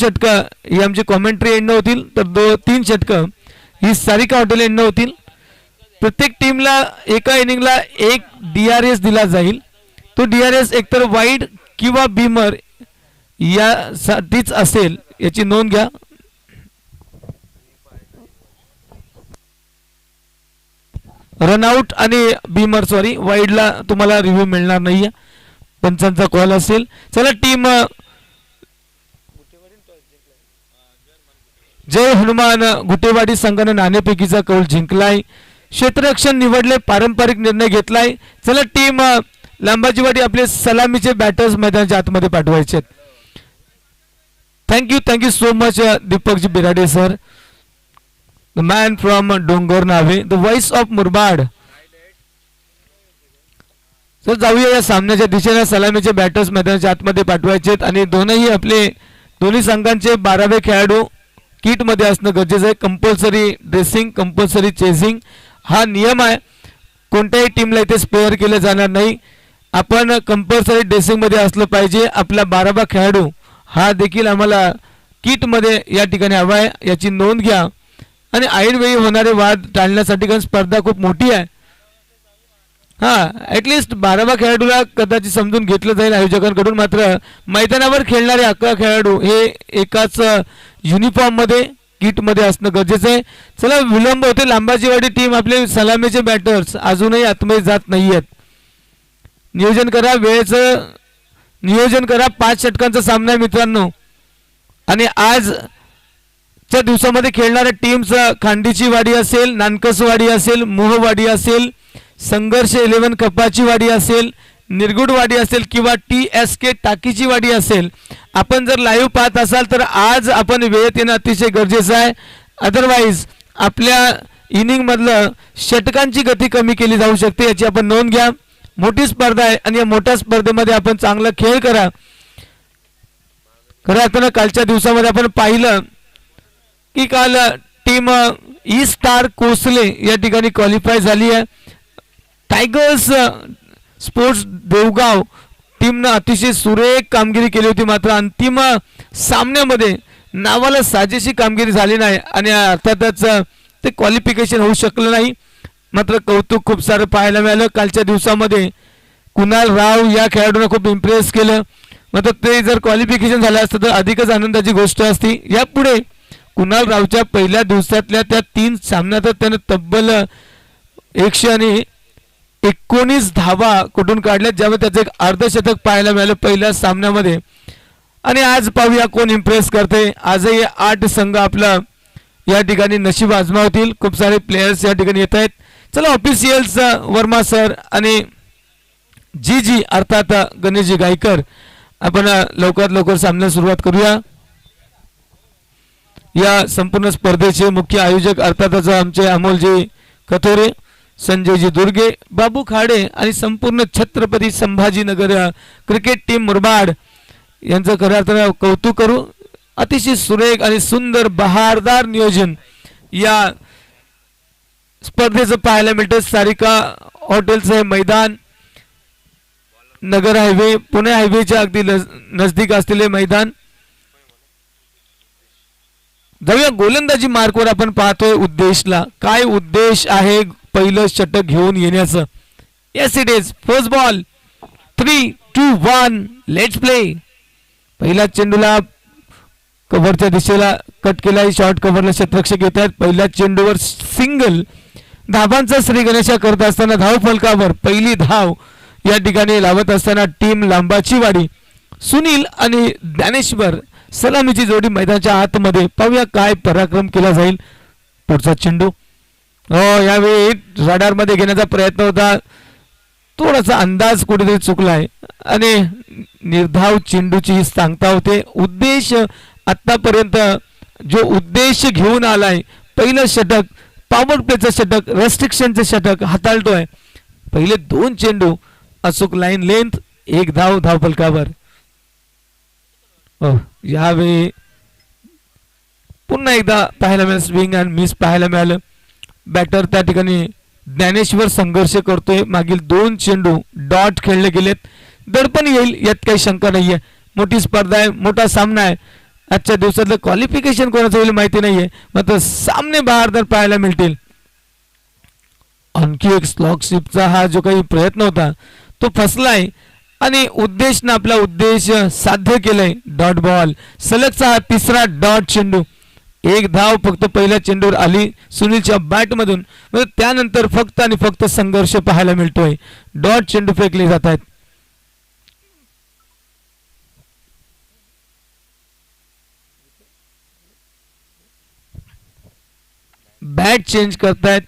षटकं ही आमची commentary end होतील, तर 3 षटकं ही सारिका हॉटेल एंड होतील. प्रत्येक टीमला एका इनिंगला 1 DRS दिला जाईल. तो DRS एकतर वाईड किंवा बीमर यासाठीच असेल, याची नोंद घ्या. रनआउट आणि बीमर सॉरी वाईडला तुम्हाला रिव्ह्यू मिळणार नाहीये, पंचांचा कॉल असेल. चला टीम जय हनुमान गुटेवाडी संघाने नाणेफेकीचा कौल जिंकलाय. क्षेत्ररक्षण निवडले, पारंपरिक निर्णय घेतलाय. चला टीम लांबाजीवाडी आपले सलामीचे बॅटर्स मैदानाच्या आतमध्ये पाठवायचे. Thank you so much Deepakji Birade sir, the man from Dongar Nave, the voice of Murbad. तर जाऊया या सामन्याच्या दिशेने. सलामीचे बॅटर्स मैदानाच्या आतमध्ये पाठवायचे आणि दोन्ही संघांचे 12वे खेळाडू किट मध्ये असणं गरजेचं आहे. कंपल्सरी ड्रेसिंग, कंपल्सरी चेसिंग हा नियम आहे. कोणत्याही टीमला इथे स्पेअर केलं जाणार नाही. आपण कंपल्सरी ड्रेसिंग मध्ये असलं पाहिजे. आपला 12वा खेळाडू हा देखील आम्हाला किट मध्ये या ठिकाणी हवा आहे, याची नोंद घ्या. आणि ऐनवेळी होणारे वाद टाळण्यासाठी कारण स्पर्धा खूप मोठी आहे. ॲटलिस्ट 12वा खेळाडूला कदाचित समजून घेतलं जाईल आयोजकांकडून. मात्र मैदानावर खेळणारे 11 खेळाडू हे एकाच युनिफॉर्म मध्ये किट मध्ये असणं गरजेचं आहे. चला विलंब होते. लांबाजीवाडी टीम आपले सलामीचे बॅटर्स अजूनही आतमध्ये जात नाहीयेत. नियोजन करा, वेळेचं नियोजन करा. 5 षटकांचा सामना आहे मित्रांनो. आणि आजच्या दिवसामध्ये खेळणाऱ्या टीम्स खांडीची वाडी असेल, नानकसवाडी असेल, मोहवाडी असेल, संघर्ष 11 कपाची वाडी असेल, निरगुडवाडी असेल किंवा TSK टाकीची वाडी असेल. आपण जर लाईव्ह पाहत असाल तर आज आपण वेळेत येणं अतिशय गरजेचं आहे. अदरवाईज आपल्या इनिंग मधलं षटकांची गती कमी केली जाऊ शकते, याची आपण नोंद घ्या. मोठी स्पर्धा आहे आणि या मोठ्या स्पर्धेमध्ये आपण चांगला खेळ करा. खरं आता कालच्या दिवसामध्ये आपण पाहिलं की काल टीम ई स्टार कोसले या ठिकाणी क्वालिफाय झाली आहे. टायगर्स स्पोर्ट्स देवगाव टीमनं अतिशय सुरेख कामगिरी केली होती. मात्र अंतिम सामन्यामध्ये नावाला साजेशी कामगिरी झाली नाही आणि अर्थातच ते क्वालिफिकेशन होऊ शकलं नाही. मात्र कौतुक खूप सारं पाहायला मिळालं. कालच्या दिवसामध्ये कुणाल राव या खेळाडूंना खूप इम्प्रेस केलं. मात्र ते जर क्वालिफिकेशन झालं असतं तर अधिकच आनंदाची गोष्ट असती. यापुढे कुणाल रावच्या पहिल्या दिवसातल्या त्या 3 सामन्यात त्यानं तब्बल 119 धावा कुठून काढल्यात, ज्यामध्ये त्याचं एक अर्धशतक पाहायला मिळालं पहिल्या सामन्यामध्ये. आणि आज पाहूया कोण इम्प्रेस करते. आजही 8 संघ आपला या ठिकाणी नशीब आजमावतील. खूप सारे प्लेयर्स या ठिकाणी येत आहेत. चला ऑफिशियल्स वर्मा सर आणि जी अर्थात गणेशजी गायकर, आपण लवकरात लवकर सामन्याला सुरुवात करूया. या संपूर्ण स्पर्धेचे मुख्य आयोजक अर्थातच आमचे अमोलजी कथोरे, संजयजी दुर्गे, बाबू खाडे आणि संपूर्ण छत्रपती संभाजीनगर क्रिकेट टीम मुरबाड यांचं खऱ्या अर्थानं कौतुक करू. अतिशय सुरेख आणि सुंदर बहारदार नियोजन या स्पर्धेचं पाहायला मिळतं. सारिका हॉटेलचं हे मैदान नगर हायवे पुणे हायवेच्या अगदी नजदीक असलेले मैदान. जाऊया गोलंदाजी मार्कवर. आपण पाहतोय उद्देशला काय उद्देश आहे पहिलं षटक घेऊन येण्याचं. Yes it is first ball 3, 2, 1 let's play. पहिल्या चेंडूला कव्हरच्या दिशेला कट केला. शॉर्ट कव्हरला क्षेत्ररक्षक येत आहेत. पहिल्या चेंडूवर सिंगल. धाबांचा श्री गणेशा करत असताना धाव फलकावर पहिली धाव या ठिकाणी लावत असताना टीम लांबाची वाडी सुनील आणि ज्ञानेश्वर सलामीची जोडी मैदानाच्या आतमध्ये. पाहूया काय पराक्रम केला जाईल. पुढचा चेंडू यावेळी रडार मध्ये घेण्याचा प्रयत्न होता. थोडासा अंदाज कुठेतरी चुकलाय आणि निर्धाव चेंडूची ही सांगता होते. उद्देश आतापर्यंत जो उद्देश घेऊन आलाय, पहिलं षटक पॉवर प्लेचं षटक, रेस्ट्रिक्शनचं षटक हाताळतोय. पहिले 2 चेंडू अचूक लाईन लेंथ, 1 धाव धाव फलकावर. यावेळी पुन्हा एकदा पाहायला मिळालं स्विंग अँड मिस पाहायला मिळालं. बॅटर त्या ठिकाणी ज्ञानेश्वर संघर्ष करतोय. मागील 2 चेंडू डॉट खेळले गेलेत. दडपण येईल यात काही शंका नाहीये. मोठी स्पर्धा आहे, मोठा सामना आहे आजच्या दिवसातलं क्वालिफिकेशन कोणाचं होईल माहिती नाहीये, मात्र सामने बहार तर पाहायला मिळतील. आणखी एक स्लॉगशिपचा हा जो काही प्रयत्न होता तो फसलाय आणि उद्देशनं आपला उद्देश साध्य केलाय. डॉट बॉल, सलगचा हा तिसरा डॉट चेंडू. एक धाव फक्त पहिल्या चेंडूवर आली सुनीलच्या बॅटमधून, त्यानंतर फक्त आणि फक्त संघर्ष पाहायला मिळतोय. डॉट चेंडू फेकले जात आहेत. बॅट चेंज करतायत,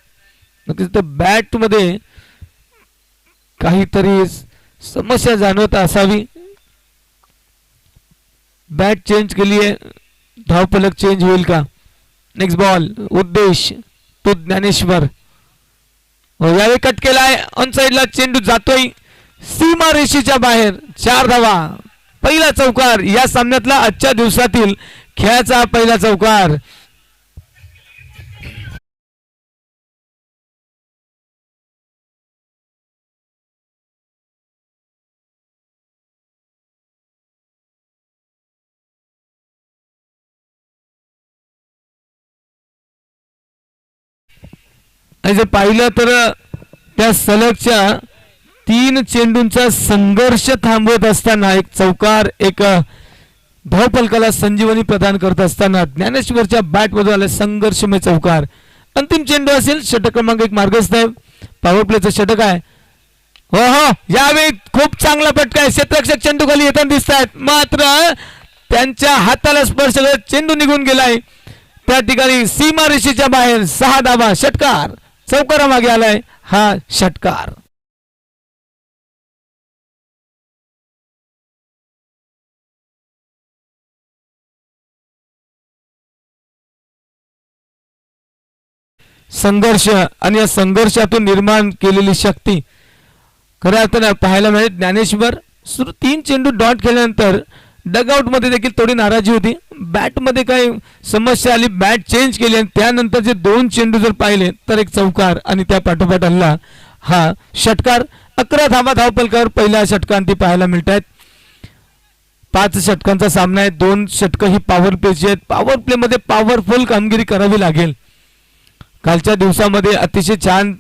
बॅट मध्ये काहीतरी समस्या जाणवत असावी. बॅट चेंज केली आहे, धावफलक चेंज होईल का? नेक्स्ट बॉल, उद्देश तो ज्ञानेश्वर, यावेळी कट केलाय. ऑन साइडला चेंडू जातोय सीमा रेषेच्या बाहेर. 4 धावा, पहिला चौकार या सामन्यातला, आजच्या दिवसातील खेळाचा पहिला चौकार. आणि जर पाहिलं तर त्या सलगच्या 3 चेंडूंचा संघर्ष थांबवत असताना एक चौकार, एक धावफलकाला संजीवनी प्रदान करत असताना ज्ञानेश्वरच्या बॅटमधून आला संघर्षमय चौकार. अंतिम चेंडू असेल. षटक क्रमांक 1 मार्गस्थ आहे. पॉवर प्लेचं षटक आहे. हो हो, यावेळी खूप चांगला फटका आहे. क्षेत्ररक्षक चेंडू खाली येताना दिसत आहेत, मात्र त्यांच्या हाताला स्पर्श करत चेंडू निघून गेलाय. त्या ठिकाणी सीमा रेषेच्या बाहेर. 6 धावा, षटकार. चौकारामागे आलाय हा षटकार. संघर्ष आणि या संघर्षातून निर्माण केलेली शक्ती खऱ्या अर्थानं पाहायला मिळेल. ज्ञानेश्वर 3 चेंडू डॉट केल्यानंतर डगआउट मध्ये देखील थोडी नाराजी होती. बॅट मध्ये काही समस्या आली, बॅट चेंज केली आणि त्यानंतर जे 2 चेंडू जर पाहिले तर एक चौकार आणि त्या पाठोपाठ हल्ला हा षटकार. 11 धावा धावफलकावर पहिल्या षटकांती पाहायला मिळत आहेत. 5 षटकांचा सामना आहे. 2 षटकं ही पॉवर प्लेची आहेत. पॉवर प्ले मध्ये पॉवरफुल कामगिरी करावी लागेल. कालच्या दिवसामध्ये अतिशय छान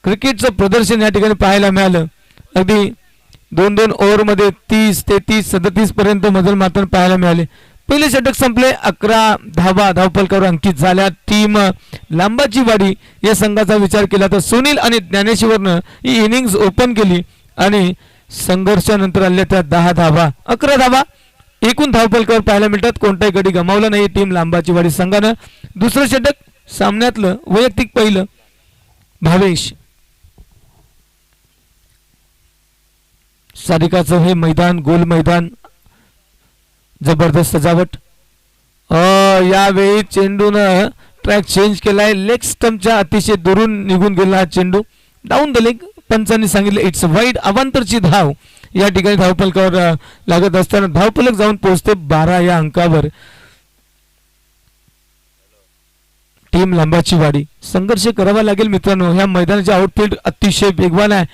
क्रिकेटचं प्रदर्शन या ठिकाणी पाहायला मिळालं. अगदी 2-2 ओव्हरमध्ये 30, 33, 37 पर्यंत मजल मात्र पाहायला मिळाले. पहिले षटक संपले. 11 धावा धावफलकावर अंकित झाल्या. टीम लांबाची वाडी या संघाचा विचार केला तर सुनील आणि ज्ञानेश्वरनं ही इनिंग्स ओपन केली आणि संघर्षानंतर आल्या त्या 10 धावा, 11 धावा एकूण धावफलकावर पाहायला मिळतात. कोणताही गडी गमावला नाही टीम लांबाची वाडी संघानं. दुसरं षटक सामन्यातलं वैयक्तिक पहिलं भावेश. सारिकाचं हे मैदान, गोल मैदान, जबरदस्त सजावट. यावेळी चेंडूनं ट्रॅक चेंज केलाय. लेग स्टंपच्या अतिशय दुरून निघून गेला हा चेंडू. Down the leg. पंचांनी सांगितलं इट्स वाईड. अवांतरची धाव या ठिकाणी धावफलकावर लागत असताना धावफलक जाऊन पोहोचते 12 या अंकावर. टीम लांबाची वाडी. संघर्ष करावा लागेल मित्रांनो. ह्या मैदानाचे आउटफील्ड अतिशय वेगवान आहे.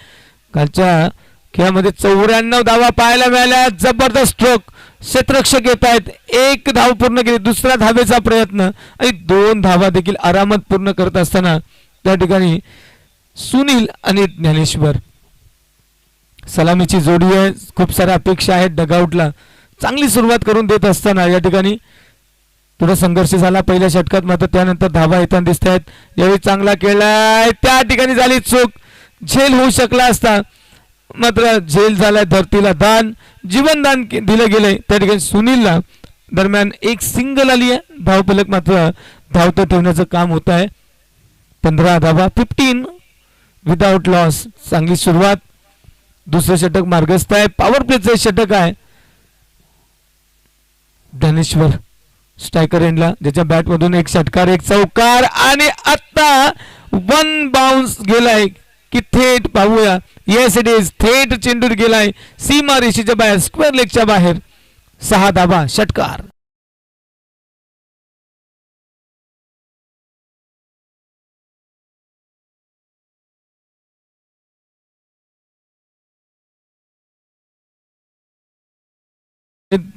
कालच्या खेळामध्ये 94 धावा पाहायला मिळाल्या. जबरदस्त स्ट्रोक. क्षेत्ररक्षक येत आहेत. 1 धाव पूर्ण केली. दुसऱ्या धावेचा प्रयत्न आणि 2 धावा देखील आरामात पूर्ण करत असताना त्या ठिकाणी सुनील आणि ज्ञानेश्वर. सलामीची जोडी आहे. खूप साऱ्या अपेक्षा आहेत डगआउटला. चांगली सुरुवात करून देत असताना या ठिकाणी थोडा संघर्ष झाला पहिल्या षटकात, मात्र त्यानंतर धावा येताना दिसत आहेत. यावेळी चांगला खेळलाय. त्या ठिकाणी झाली चूक. झेल होऊ शकला असता, मात्र झेल झालाय. धरतीला दान, जीवनदान दिलं गेलंय त्या ठिकाणी सुनीलला. दरम्यान एक सिंगल आली आहे. धावफलक मात्र धावतं ठेवण्याचं काम होत आहे. 15 धावा, 15 विदाउट लॉस. चांगली सुरुवात. दुसरं षटक मार्गस्थ आहे. पॉवर प्लेचं षटक आहे. ज्ञानेश्वर स्ट्रायकर एंडला, ज्याच्या बॅट मधून एक षटकार, एक चौकार आणि आता 1 बाउन्स गेलाय की थेट पाहूया. Yes it is. थेट चेंडू गेलाय सीमा रेषेच्या बाहेर, स्क्वेअर लेगच्या बाहेर. 6 धावा, षटकार.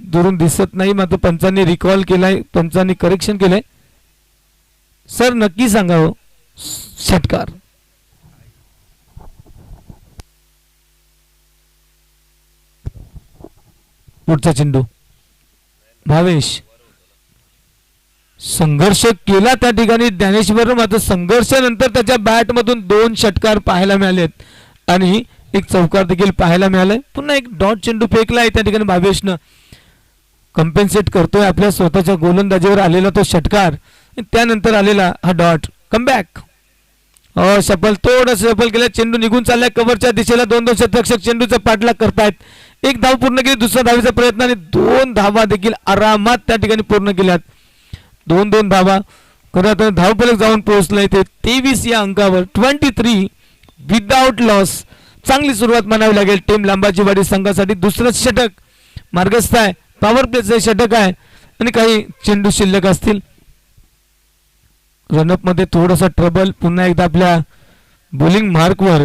दुरून दिसत नाही, मात्र पंचांनी रिकॉल केलाय, पंचांनी करेक्शन केलंय. सर नक्की सांगा हो. षटकार. पुढचा चेंडू भावेश. संघर्ष केला त्या ठिकाणी ज्ञानेश्वर, मात्र संघर्षानंतर त्याच्या बॅट मधून 2 षटकार पाहायला मिळालेत आणि एक चौकार देखील पाहायला मिळालाय. पुन्हा एक डॉट चेंडू फेकलाय त्या ठिकाणी भावेशनं. कम्पेन्सेट करतोय आपल्या स्वतःच्या गोलंदाजीवर आलेला तो षटकार, त्यानंतर आलेला हा डॉट. कमबॅक. सफल, थोडं सफल केलं. चेंडू निघून चाललाय कव्हरच्या दिशेला. 2 क्षेत्ररक्षक चेंडूचा पाठलाग करतायत. एक धाव पूर्ण केली, दुसऱ्या धावेचा प्रयत्न आणि 2 धावा देखील आरामात त्या ठिकाणी पूर्ण केल्यात. 2 धावा करत धावफलक जाऊन पोहोचलंय ते 23 या अंकावर. 23 विदाउट लॉस. चांगली सुरुवात म्हणावी लागेल टीम लांबाचीवाडी संघासाठी. दुसरं षटक मार्गस्थ आहे, पॉवर प्लेचं षटक आहे आणि काही चेंडू शिल्लक असतील. रनअप मध्ये थोडासा ट्रबल. पुन्हा एकदा आपल्या बॉलिंग मार्कवर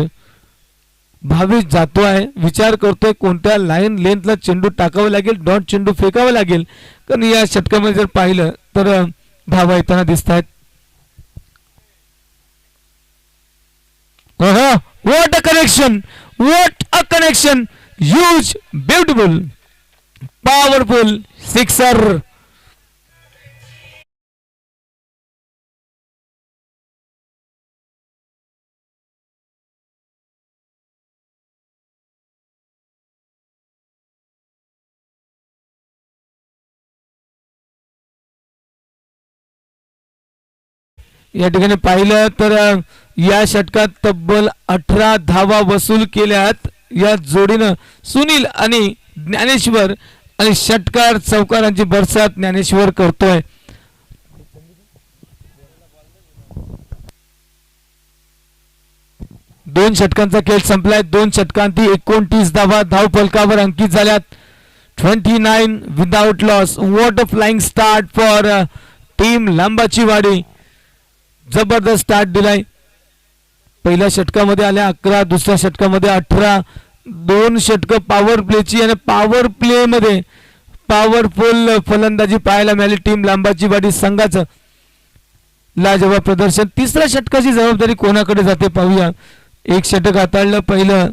भावेश जातो आहे, विचार करतोय कोणत्या लाईन लेंथला चेंडू टाकावा लागेल, डॉट चेंडू फेकावा लागेल. कारण या षटकामध्ये जर पाहिलं तर धावा येताना दिसत आहेत. What a connection, what a connection. Huge, beautiful, powerful sixer. या ठिकाणी पाहिलं तर या षटकात तब्बल 18 धावा वसूल केल्यात या जोडीनं. सुनील आणि ज्ञानेश्वर आणि षटकार चौकारांची बरसात ज्ञानेश्वर करतोय. दोन षटकांचा खेळ संपलाय. 2 षटकांती 29 धावा धाव फलकावर अंकित झाल्यात. 29 without loss. What a flying start for team Lambachiwadi. जबरदस्त स्टार्ट दिलाय. पहिल्या षटकामध्ये आल्या 11, दुसऱ्या षटकामध्ये 18. 2 षटक पॉवर प्लेची आणि पॉवर प्ले मध्ये पॉवरफुल फलंदाजी पाहायला मिळाली टीम लांबाचीवाडी संघाचं. लाजवाब प्रदर्शन. तिसऱ्या षटकाची जबाबदारी कोणाकडे जाते पाहूया. एक षटक हाताळलं पहिलं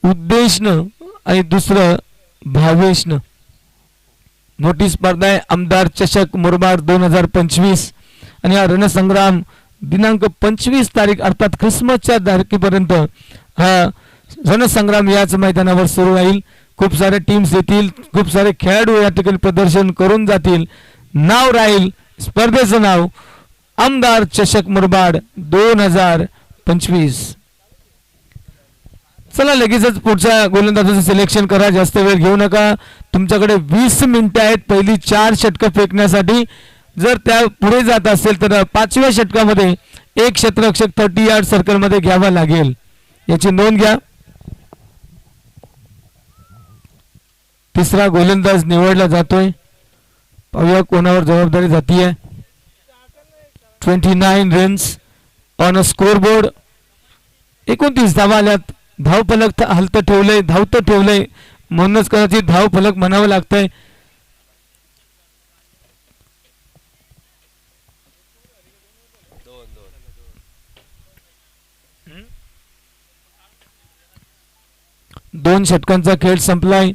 उद्देशनं आणि दुसरं भावेशनं. मोठी स्पर्धा आहे आमदार चषक मुरबाड 2025 आणि हा रणसंग्राम दिनांक 25 तारीख अर्थात ख्रिसमसच्या तारखेपर्यंत हा रणसंग्राम याच मैदानावर सुरू राहील. खूप सारे टीम्स येतील, खूप सारे खेळाडू या ठिकाणी प्रदर्शन करून जातील. नाव राहील स्पर्धेचं नाव आमदार चषक मुरबाड 2025. चला लगेचच पुढच्या गोलंदाजाचं सिलेक्शन करा. जास्त वेळ घेऊ नका. तुमच्याकडे 20 मिनिटं आहेत पहिली 4 षटकं फेकण्यासाठी. जर त्या पुढे जात असेल तर 5व्या षटकामध्ये एक क्षेत्ररक्षक 30 यार्ड सर्कल मध्ये घ्यावा लागेल, याची नोंद घ्या. तिसरा गोलंदाज निवडला जातोय. पाहूया कोणावर जबाबदारी जातीये. 29 रन्स ऑन अ स्कोरबोर्ड. 29 धावा आल्यात. धाव फलक हलत ठेवलंय, धावत ठेवलंय, म्हणूनच कदाचित धाव फलक म्हणावं लागतंय. दोन षटकांचा खेळ संपलाय.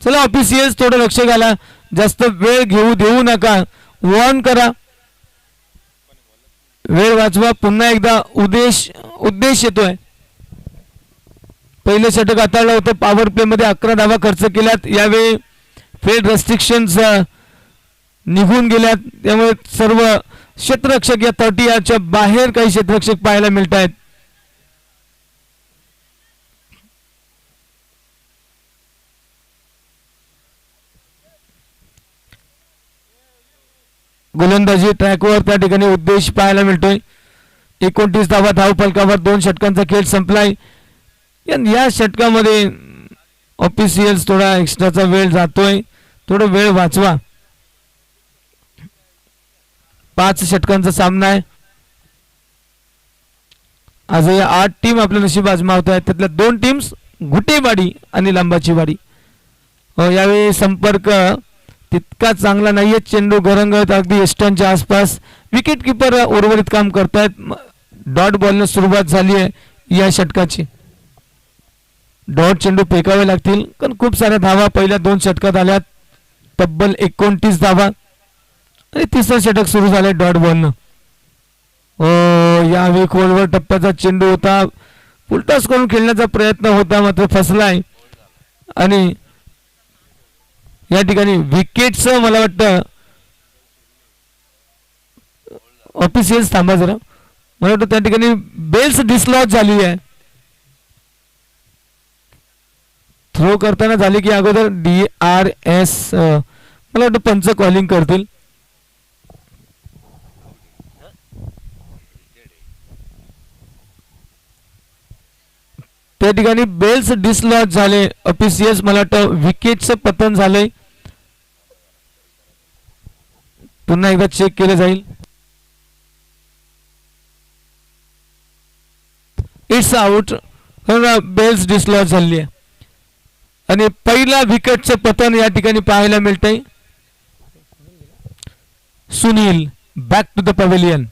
चला ऑफिशियल्स थोडं लक्ष घाला, जास्त वेळ घेऊ देऊ नका. वॉर्न करा, वेळ वाचवा. पुन्हा एकदा उद्देश येतोय. पहिलं षटक हाताळलं होतं. पॉवर प्ले मध्ये 11 धावा खर्च केल्यात. यावेळी फील्ड रेस्ट्रिक्शन्स निघून गेल्यात, त्यामुळे सर्व क्षेत्ररक्षक या 30 यार्डच्या बाहेर काही क्षेत्ररक्षक पाहायला मिळत आहेत. गोलंदाजी ट्रॅकवर त्या ठिकाणी उद्देश पाहायला मिळतोय. 29 धावा धाव फलकावर. 2 षटकांचा खेळ संपलाय. या षटकामध्ये ऑफिशियल्स थोडा एक्स्ट्राचा वेळ जातोय, थोडा वेळ वाचवा. 5 षटकांचा सामना आहे. आज या 8 टीम आपलं नशीब आजमावत आहेत. त्यातल्या 2 टीम्स घुटेवाडी आणि लांबाचीवाडी. यावेळी संपर्क तितका चांगला नाहीये. चेंडू गरंगत अगदी एस्टनच्या आसपास. विकेट किपर उर्वरित काम करतायत. डॉट बॉलने सुरुवात झाली आहे या षटकाची. डॉट चेंडू फेकावे लागतील कारण खूप साऱ्या धावा पहिल्या 2 षटकात आल्यात. तब्बल 29 धावा आणि तिसरं षटक सुरू झालंय डॉट बॉलनं. यावेळी खोलवर टप्प्याचा चेंडू होता. फुलटॉस करून खेळण्याचा प्रयत्न होता मात्र फसलाय आणि या ठिकाणी विकेटचं मला वाटतं ऑफिशियल्स थांबा जरा. मला वाटतं त्या ठिकाणी बेल्स डिसलॉज झाली आहे. थ्रो करताना झाली की अगोदर DRS मला वाटतं पंच कॉलिंग करतील. त्या ठिकाणी बेल्स डिसलॉज झाले. ऑफिशियल्स मला वाटतं विकेटचं पतन झालंय. पुन्हा एकदा चेक केलं जाईल. It's out. बेल्स डिसलॉज झाली आहे आणि पहिला विकेटचं पतन या ठिकाणी पाहायला मिळतंय. Sunil back to the pavilion.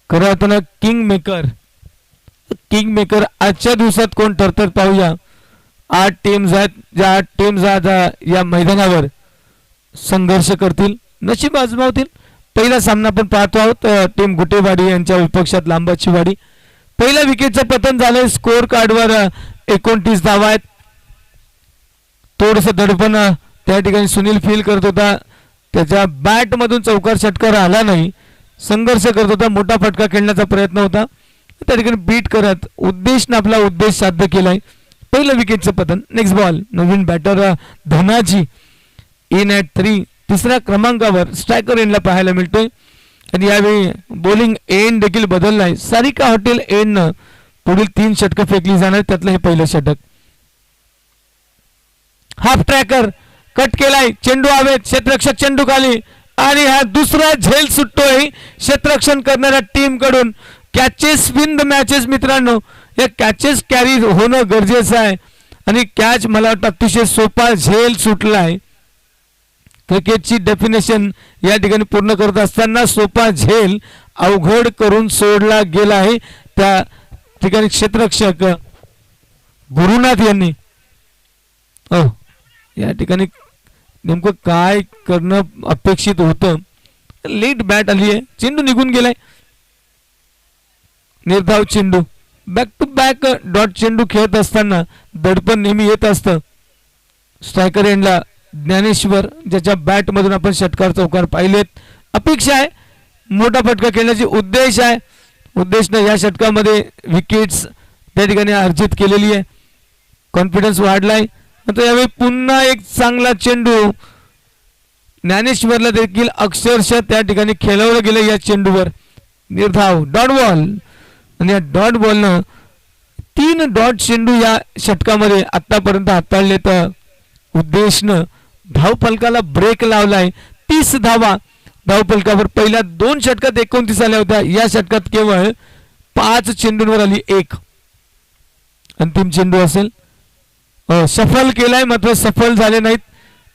खरं आता किंग मेकर आजच्या दिवसात कोण ठरतात पाहूया. 8 टीम्स आहेत. ज्या 8 टीम्स आज या मैदानावर संघर्ष करतील, नशीब आजमावतील. पहिला सामना आपण पाहतो आहोत. टीम गुटेवाडी यांच्या विपक्षात लांबाची वाडी. पहिल्या विकेटचं पतन झालंय. स्कोर कार्डवर 29 धावा आहेत. थोडस दडपण त्या ठिकाणी सुनील फील करत होता. त्याच्या बॅट मधून चौकार षटकार आला नाही. संघर्ष करत होता. मोठा फटका खेळण्याचा प्रयत्न होता. त्या ठिकाणी बीट करत उद्देशनं आपला उद्देश साध्य केलाय. पहिलं विकेटचं पतन. Next ball. नवीन बॅटर धनाजी इन ॲट 3. तिसऱ्या क्रमांकावर स्ट्रायकर एंडला पाहायला मिळतोय आणि यावेळी बॉलिंग एंड देखील बदललाय. सारिका हॉटेल एंडनं पुढील 3 षटकं फेकली जाणार. त्यातलं हे पहिलं षटक. हाफ ट्रॅकर कट केलाय. चेंडू हवेत. क्षेत्ररक्षक चेंडू खाली आणि हा दुसरा झेल सुटतोय क्षेत्ररक्षण करणाऱ्या टीम कडून. कॅचेस विन द मॅचेस मित्रांनो. या कॅचेस कॅरी होणं गरजेचं आहे आणि कॅच मला वाटतं अतिशय सोपा झेल सुटलाय. क्रिकेटची डेफिनेशन या ठिकाणी पूर्ण करत असताना सोपा झेल अवघड करून सोडला गेला आहे. त्या ठिकाणी क्षेत्ररक्षक गुरुनाथ यांनी या ठिकाणी नेमकं काय करणं अपेक्षित होतं. लेट बॅट आली आहे. चेंडू निघून गेलाय. निर्धाव चेंडू. बॅक टू बॅक डॉट चेंडू खेळत असताना दडपण नेहमी येत असतं. स्ट्रायकर एंडला ज्ञानेश्वर ज्याच्या बॅट मधून आपण षटकार चौकार पाहिलेत. अपेक्षा आहे मोठा फटका खेळण्याची उद्देश आहे. उद्देशनं या षटकामध्ये विकेट्स त्या ठिकाणी अर्जित केलेली आहे. कॉन्फिडन्स वाढलाय. आता यावेळी पुन्हा एक चांगला चेंडू. ज्ञानेश्वरला देखील अक्षरशः त्या ठिकाणी खेळवलं गेलं या चेंडूवर. निर्धाव डॉट बॉल आणि या डॉट बॉलनं 3 डॉट चेंडू या षटकामध्ये आतापर्यंत हाताळले. तर उद्देशनं धावफलकाला ब्रेक लावलाय. 30 धावा धावफलकावर. पहिल्या 2 षटकात 29 आल्या होत्या. या षटकात केवळ 5 चेंडूंवर आली 1. अंतिम चेंडू असेल. सफल केलाय मात्र सफल झाले नाहीत.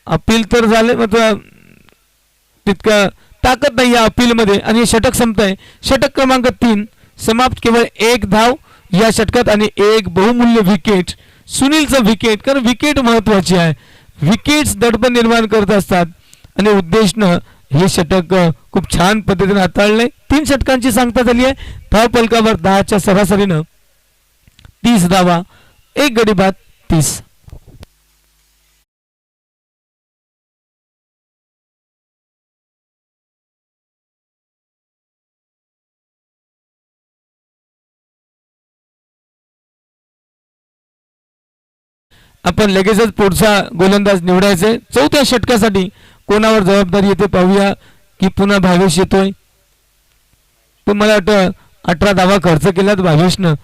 अपील तर झाले मात्र तितकं ताकद नाही या अपील मध्ये आणि षटक संपतंय. षटक क्रमांक 3 समाप्त. केवळ 1 धाव या षटकात आणि 1 बहुमूल्य विकेट. सुनीलचं विकेट. कारण विकेट महत्वाची आहे. विकेट्स दडपण निर्माण करत असतात आणि उद्देशनं हे षटक खूप छान पद्धतीने हाताळलंय. 3 षटकांची सांगता झाली आहे. धावफलकावर 10च्या सरासरीनं 30 धावा. 1 गडी बाद 30. आपण लगेचच पुढचा गोलंदाज निवडायचे. 4थ्या षटकासाठी कोणावर जबाबदारी येते पाहूया की पुन्हा भावेश येतोय. पण मला वाटतं 18 धावा खर्च केल्यात भावेशनं.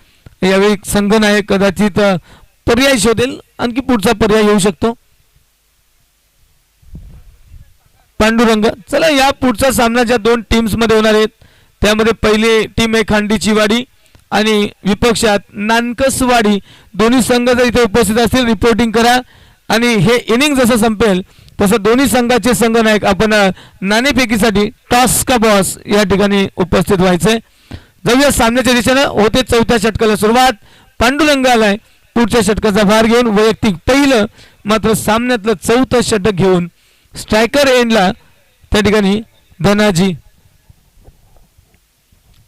यावेळी संघनायक कदाचित पर्याय शोधेल, आणखी पुढचा पर्याय येऊ शकतो. पांडुरंग. चला या पुढचा सामना ज्या दोन टीम्स मध्ये होणार आहेत त्यामध्ये पहिली टीम आहे खांडीचीवाडी आणि विपक्षात नानकसवाडी. दोन्ही संघ जर इथे उपस्थित असतील रिपोर्टिंग करा आणि हे इनिंग जसं संपेल तसं दोन्ही संघाचे संघनायक आपण नाणेफेकीसाठी टॉस का बॉस या ठिकाणी उपस्थित व्हायचंय. जाऊया सामन्याच्या दिशेनं. होते चौथ्या षटकाला सुरुवात. पांडुरंग आलाय पुढच्या षटकाचा भार घेऊन. वैयक्तिक पहिलं मात्र सामन्यातलं चौथं षटक घेऊन स्ट्रायकर एंडला त्या ठिकाणी धनाजी.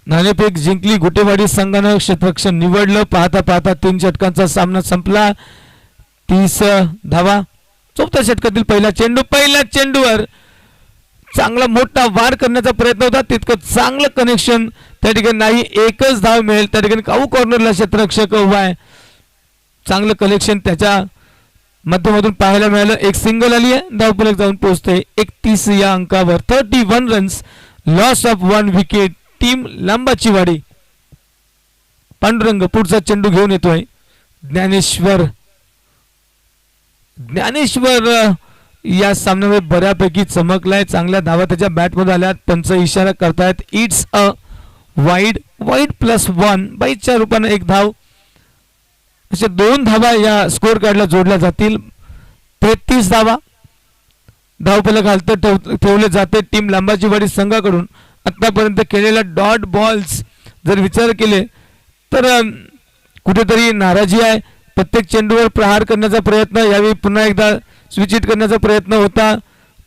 नाणेफेक जिंकली गुटेवाडी संघानं, क्षेत्ररक्षण निवडलं. पाहता पाहता 3 षटकांचा सामना संपला. 30 धावा. चौथ्या षटकातील पहिला चेंडू. पहिल्या चेंडूवर चांगला मोठा वार करण्याचा प्रयत्न होता, तितकं चांगलं कनेक्शन त्या ठिकाणी नाही. एकच धाव मिळेल त्या ठिकाणी. काऊ कॉर्नरला क्षेत्ररक्षक उभा आहे. चांगलं कलेक्शन त्याच्या माध्यमातून पाहायला मिळालं. एक सिंगल आली आहे. धावफलक जाऊन पोहोचते 31 या अंकावर. 31 runs. Loss of 1 wicket. Team Lambachiwadi. Pandurang पुढचा चेंडू घेऊन येतोय. ज्ञानेश्वर. ज्ञानेश्वर या सामन्यामध्ये बऱ्यापैकी चमकलाय. चांगल्या धावा त्याच्या बॅटमध्ये आल्यात. पंच इशारा करतायत इट्स अ वाईड. वाईड +1 बाईच्या रूपाने एक धाव. अशा 2 धावा या स्कोअर कार्डला जोडल्या जातील. 33 धावा. धावफलक हालत ठेवले जाते. टीम लांबाचीवाडी संघाकडून आतापर्यंत केलेल्या डॉट बॉल्स जर विचार केले तर कुठेतरी नाराजी आहे. प्रत्येक चेंडूवर प्रहार करण्याचा प्रयत्न. यावेळी पुन्हा एकदा स्विच हिट करण्याचा प्रयत्न होता.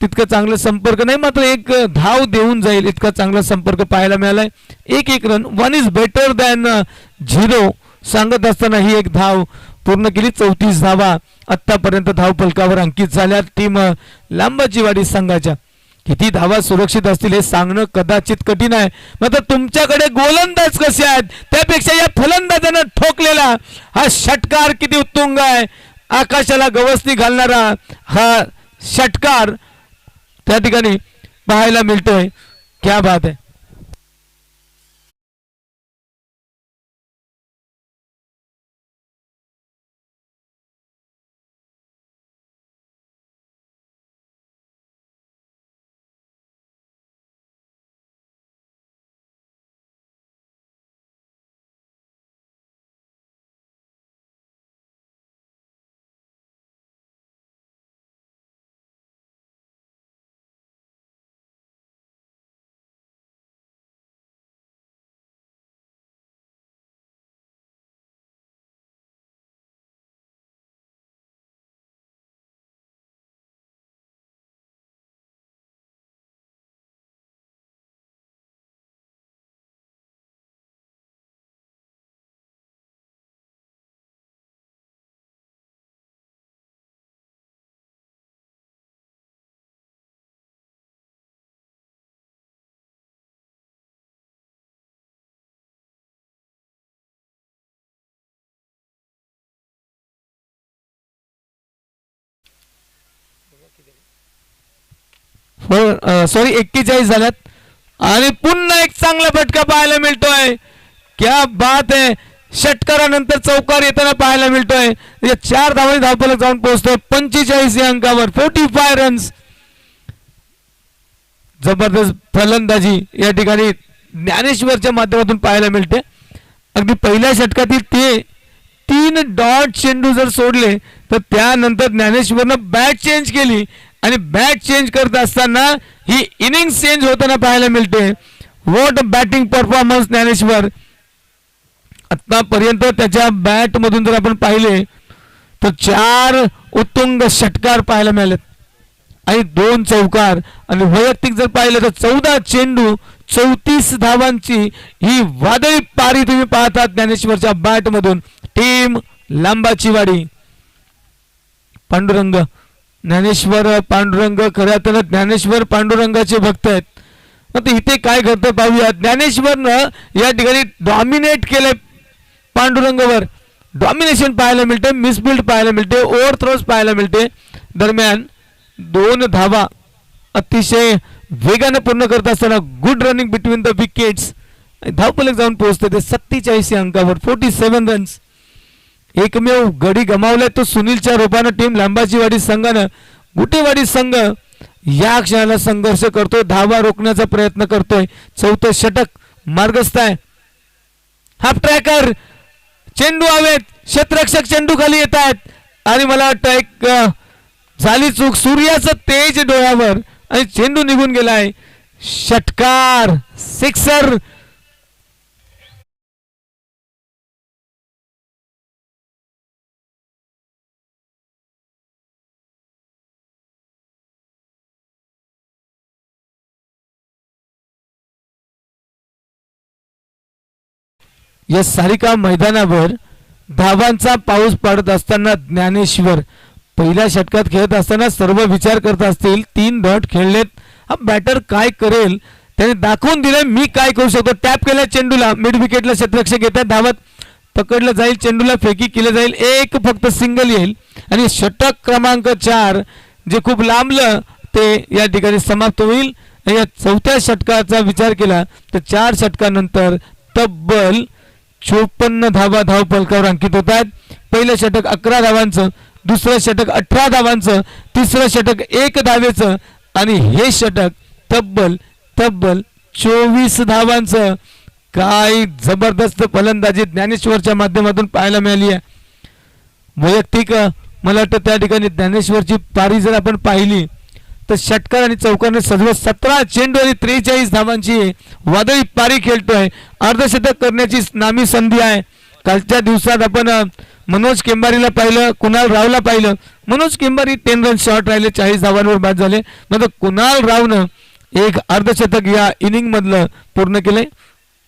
तितकं चांगला संपर्क नाही, मात्र एक धाव देऊन जाईल इतका चांगला संपर्क पाहायला मिळालाय. 1 रन. 1 इज बेटर दॅन 0 सांगत असताना ही एक धाव पूर्ण केली. 34 धावा आतापर्यंत धाव फलकावर अंकित झाल्या टीम लांबाचीवाडी संघाच्या. किती धावा सुरक्षित असतील हे सांगणं कदाचित कठीण आहे, मात्र तुमच्याकडे गोलंदाज कसे आहेत त्यापेक्षा या फलंदाजानं ठोकलेला हा षटकार किती उत्तुंग आहे. आकाशाला गवसणी घालणारा हा षटकार त्या ठिकाणी पाहायला मिळतोय. क्या बात आहे. सॉरी 41 झाल्यात आणि पुन्हा एक चांगला फटका पाहायला मिळतोय. क्या बात आहे. षटकारानंतर चौकार येताना पाहायला मिळतोय. 4 धावांनी धावफलक जाऊन पोहोचतोय 45 या अंकावर. 45 रन्स. जबरदस्त फलंदाजी या ठिकाणी ज्ञानेश्वरच्या माध्यमातून पाहायला मिळते. अगदी पहिल्या षटकातील ते 3 डॉट चेंडू जर सोडले तर त्यानंतर ज्ञानेश्वरनं बॅट चेंज केली आणि बॅट चेंज करत असताना ही इनिंग चेंज होताना पाहायला मिळते. What batting performance Dnyaneshwar. आतापर्यंत त्याच्या बॅट मधून जर आपण पाहिले तर 4 उत्तुंग षटकार पाहायला मिळालेत आणि 2 चौकार. आणि वैयक्तिक जर पाहिलं तर 14 चेंडू 34 धावांची ही वादळी पारी तुम्ही पाहतात ज्ञानेश्वरच्या बॅट मधून. टीम लांबाचीवाडी. पांडुरंग. ज्ञानेश्वर पांडुरंग. खऱ्या तर ज्ञानेश्वर पांडुरंगाचे भक्त आहेत. आता इथे काय घडतं पाहूया. ज्ञानेश्वरनं या ठिकाणी डॉमिनेट केलंय पांडुरंगावर. डॉमिनेशन पाहायला मिळते. मिसफिल्ड पाहायला मिळते. ओव्हरथ्रोज पाहायला मिळते. दरम्यान 2 धावा अतिशय वेगाने पूर्ण करत असताना good running between the wickets, धावफलक जाऊन पोहोचते ते 47 अंकावर 47 रन्स. एकमेव गडी गमावलाय तो सुनीलच्या रूपानं टीम लांबाचीवाडी संघानं. गुटेवाडी संघ या क्षणाला संघर्ष करतोय, धावा रोखण्याचा प्रयत्न करतोय. चौथं षटक मार्गस्थ आहे. हाफ ट्रॅकर चेंडू हवेत, क्षेत्ररक्षक चेंडू खाली येत आहेत आणि मला वाटतं एक झाली चूक. सूर्याचं तेज डोळ्यावर आणि चेंडू निघून गेलाय. षटकार, सिक्सर. या सारिका मैदानावर धावांचा पाऊस पडत असताना ज्ञानेश्वर पहिल्या षटकात खेळत असताना सर्व विचार करत असतील. 3 डॉट खेळलेत, हा बॅटर काय करेल त्याने दाखवून दिलं मी काय करू शकतो. टॅप केला चेंडूला, मिड विकेटला क्षेत्ररक्षक येतात धावत, पकडलं जाईल चेंडूला, फेकी केलं जाईल, एक फक्त सिंगल येईल आणि षटक क्रमांक 4 जे खूप लांबलं ते या ठिकाणी समाप्त होईल. या चौथ्या षटकाचा विचार केला तर 4 षटकानंतर तब्बल 54 धावा धावफलकावर अंकित होत आहेत. पहिलं षटक 11 धावांचं, दुसरं षटक 18 धावांचं, तिसरं षटक 1 धावेचं आणि हे षटक तब्बल 24 धावांचं. काय जबरदस्त फलंदाजी ज्ञानेश्वरच्या माध्यमातून पाहायला मिळाली आहे. वैयक्तिक मला वाटतं त्या ठिकाणी ज्ञानेश्वरची पारी जर आपण पाहिली तर षटकार आणि चौकारने सजवत 17 चेंडू आणि 43 धावांची वादळी पारी खेळतोय. अर्धशतक करण्याची नामी संधी आहे. कालच्या दिवसात आपण मनोज केंबारीला पाहिलं, कुणाल रावला पाहिलं. मनोज केंबारी 10 रन शॉर्ट राहिले, 40 धावांवर बाद झाले. मात्र कुणाल रावनं एक अर्धशतक या इनिंग मधलं पूर्ण केलंय.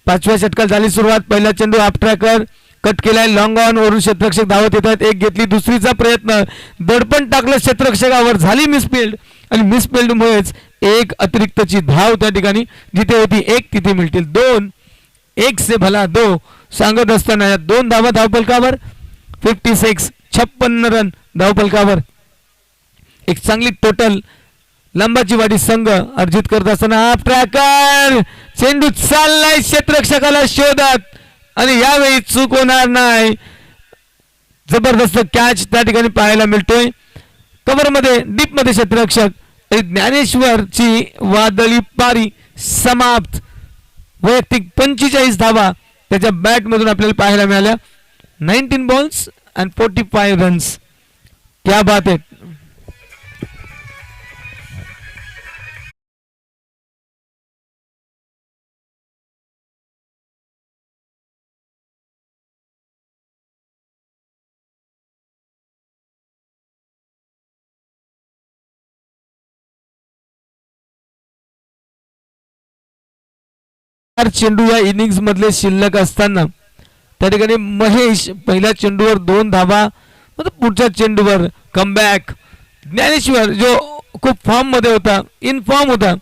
5व्या षटकात झाली सुरुवात. पहिला चेंडू हाफ ट्रॅकर कट केलाय, लॉंग ऑन वरून क्षेत्ररक्षक धावत येतात. एक घेतली, दुसरीचा प्रयत्न, दडपण टाकलं क्षेत्ररक्षकावर, झाली मिसफिल्ड आणि मिसफिल्डमुळेच एक अतिरिक्तची धाव त्या ठिकाणी जिथे होती 1 तिथे मिळतील 2. 1 से भला 2 सांगत असताना या 2 धावा धावफलकावर. 56 रन धावफलकावर. एक चांगली टोटल लंबाची वाडी संघ अर्जित करत असताना हाफ ट्रॅकर चेंडू चाललाय क्षेत्ररक्षकाला शोधत आणि यावेळी चूक होणार नाही. जबरदस्त कॅच त्या ठिकाणी पाहायला मिळतोय. कव्हर मध्ये डीप मध्ये क्षेत्ररक्षक. ज्ञानेश्वरची वादळी पारी समाप्त. वैयक्तिक 45 धावा त्याच्या बॅट मधून आपल्याला पाहायला मिळाल्या. 19 बॉल्स अँड 45 रन्स. क्या बात आहे. चेंडू या इनिंग्स मधले शिल्लक असताना त्या ठिकाणी महेश पहिल्या चेंडूवर 2 धावा, पुढच्या चेंडूवर कमबॅक. ज्ञानेश्वर जो खूप फॉर्म मध्ये होता, इन फॉर्म होता,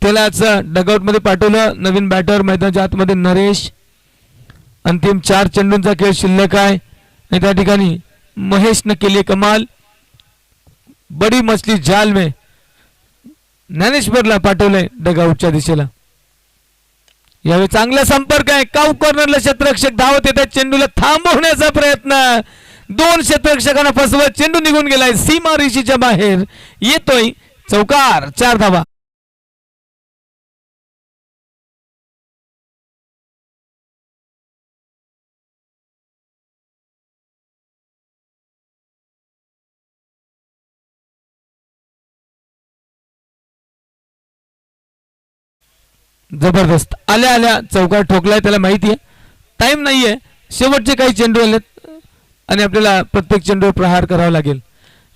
त्याला डगआउट मध्ये पाठवलं. नवीन बॅटर मैदानाच्या आतमध्ये नरेश. अंतिम 4 चेंडूंचा खेळ शिल्लक आहे आणि त्या ठिकाणी महेशने केली कमाल. बडी मछली जाल में ज्ञानेश्वरला पाठवलंय डगआउटच्या दिशेला. यावेळी चांगला संपर्क आहे. काऊ कॉर्नरला क्षेत्ररक्षक धावत येतात, चेंडूला थांबवण्याचा प्रयत्न. 2 क्षेत्ररक्षकांना फसवत चेंडू निघून गेलाय, सीमा रेषेच्या बाहेर येतोय. चौकार, 4 धावा. जबरदस्त आल्या आल्या चौकार ठोकलाय. त्याला माहिती आहे टाइम नाहीये, शेवटचे काही चेंडू आलेत आणि आपल्याला प्रत्येक चेंडूवर प्रहार करावा लागेल.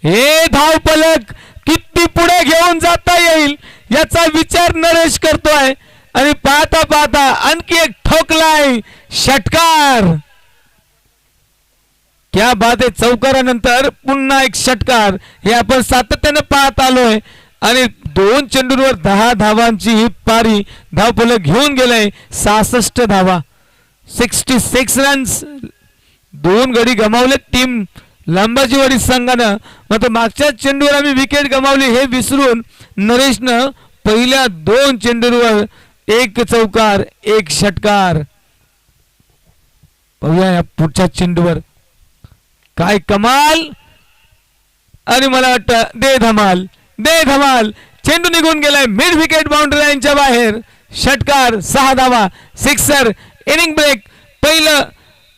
हे धावफलक किती पुढे घेऊन जाता येईल याचा विचार नरेश करतोय आणि पाहता पाहता आणखी एक ठोकलाय. षटकार. क्या बात आहे. चौकारानंतर पुन्हा एक षटकार. हे आपण सातत्याने पाहत आलोय आणि 2 चेंडूंवर 10 धावांची ही पारी धावफलक घेऊन गेलंय. 66 धावा, 66 रन्स. 2 गडी गमावले टीम लांबाजीवाडी संघानं मात्र मागच्या चेंडूवर आम्ही विकेट गमावली हे विसरून नरेशनं पहिल्या 2 चेंडूवर 1 चौकार 1 षटकार. पाहूया या पुढच्या चेंडूवर काय कमाल आणि मला वाटतं दे धमाल चेंडू निघून गेलाय मिड विकेट बाउंड्री लाईनच्या बाहेर. षटकार 6 धावा सिक्सर. इनिंग ब्रेक पहिलं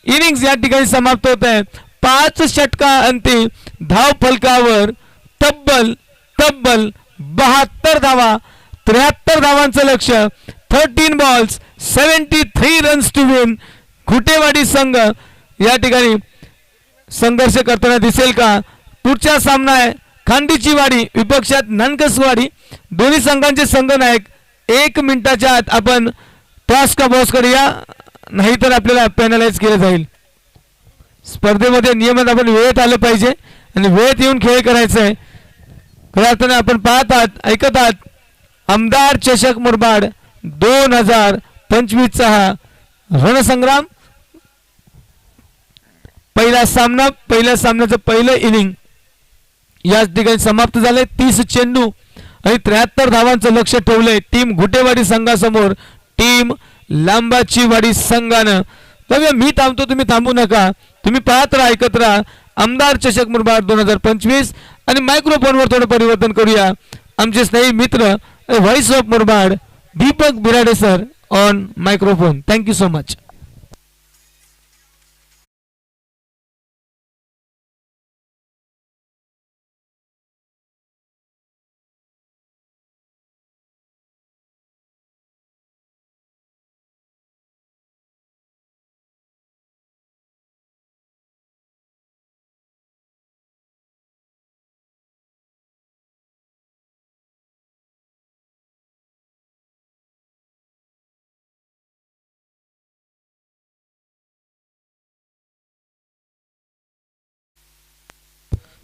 इनिंग्स या ठिकाणी समाप्त होत आहे. 5 षटकाअंती धाव फलकावर तब्बल 72 धावा 73 धावांचं लक्ष्य. 13 बॉल्स 73 रन्स टू विन. घुटेवाडी संघ या ठिकाणी संघर्ष करताना दिसेल का. पुढचा सामना आहे खांडीची वाडी विपक्षात नानकसवाडी. दोन्ही संघांचे संघनायक 1 मिनिटाच्या आत आपण टॉस का बॉस करूया नाहीतर आपल्याला पॅनलाइज केलं जाईल. स्पर्धेमध्ये नियमात आपण वेळेत आलं पाहिजे आणि वेळेत येऊन खेळ करायचा आहे. खऱ्या अर्थाने आपण ऐकत आहात आमदार चषक मुरबाड 2025 हा रणसंग्राम. पहिल्या सामन्याचं पहिलं इनिंग याच ठिकाणी समाप्त झाले. 30 चेंडू आणि 73 धावांचं लक्ष ठेवलंय टीम घुटेवाडी संघासमोर टीम लांबाचीवाडी संघानं. तर मी थांबतो तुम्ही थांबू नका. तुम्ही पाहत राहा ऐकत राहा आमदार चषक मुरबाड 2025. आणि मायक्रोफोनवर थोडं परिवर्तन करूया. आमचे स्नेही मित्र voice of Murbad Deepak Birade sir on microphone. Thank you so much.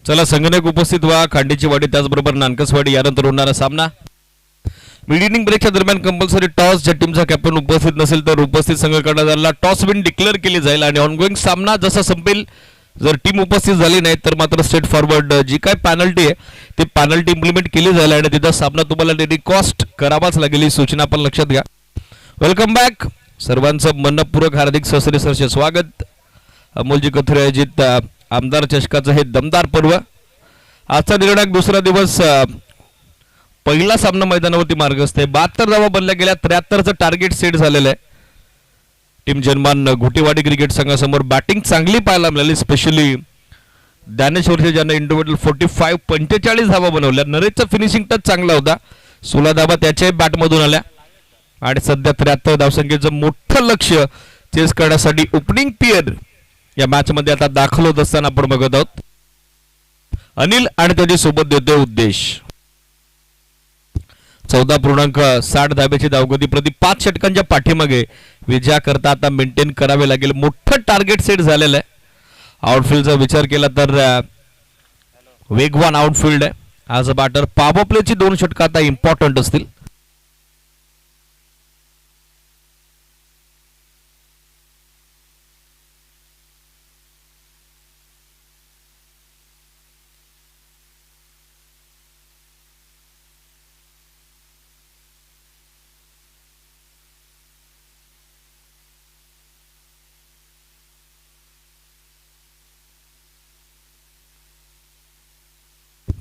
चला संगणक उपस्थित व्हा. खांडीची वाडी त्याचबरोबर नानकसवाडी यानंतर होणारा सामना. मिड इनिंग ब्रेकच्या दरम्यान कंपल्सरी टॉस ज्या टीमचा कॅप्टन उपस्थित नसेल तर उपस्थित संघ कर्णधाराला टॉस विन डिक्लेअर केली जाईल आणि ऑनगोईंग सामना जसा संपेल जर टीम उपस्थित झाली नाही तर मात्र स्ट्रेट फॉरवर्ड जी काय पॅनल्टी आहे ती पॅनल्टी इम्प्लिमेंट केली जाईल आणि तिथं सामना तुम्हाला डेली कॉस्ट करावाच लागेल ही सूचना आपण लक्षात घ्या. वेलकम बॅक सर्वांचं मनपूर्वक हार्दिक सहर्ष स्वागत. अमोलजी कथुरे आयोजित आमदार चषकाचं हे दमदार पर्व. आजचा निर्णायक दुसरा दिवस. पहिला सामना मैदानावरती मार्गस्थ आहे. 72 धावा बनल्या गेल्या. 73चं टार्गेट सेट झालेलं आहे. टीम जनमान घुटेवाडी क्रिकेट संघासमोर बॅटिंग चांगली पाहायला मिळाली. स्पेशली ज्ञानेश्वरचे ज्यानं इंडिव्हिज्युअल 45 धावा बनवल्या. नरेशचा फिनिशिंग टच चांगला होता. 16 धावा त्याच्याही बॅटमधून आल्या आणि सध्या 73 धावसंख्येचं मोठं लक्ष चेस करण्यासाठी ओपनिंग पेअर या मॅच मध्ये आता दाखल होत असताना आपण बघत आहोत. अनिल आणि त्याच्या सोबत देतोय उद्देश. 14.60 धाब्याची धावगती प्रति 5 षटकांच्या पाठीमागे विजयाकरता आता मेंटेन करावे लागेल. मोठं टार्गेट सेट झालेलं आहे. आउटफील्डचा विचार केला तर वेगवान आउटफील्ड आहे. आज बॅटर पॉवर प्लेची 2 षटकं आता इम्पॉर्टंट असतील.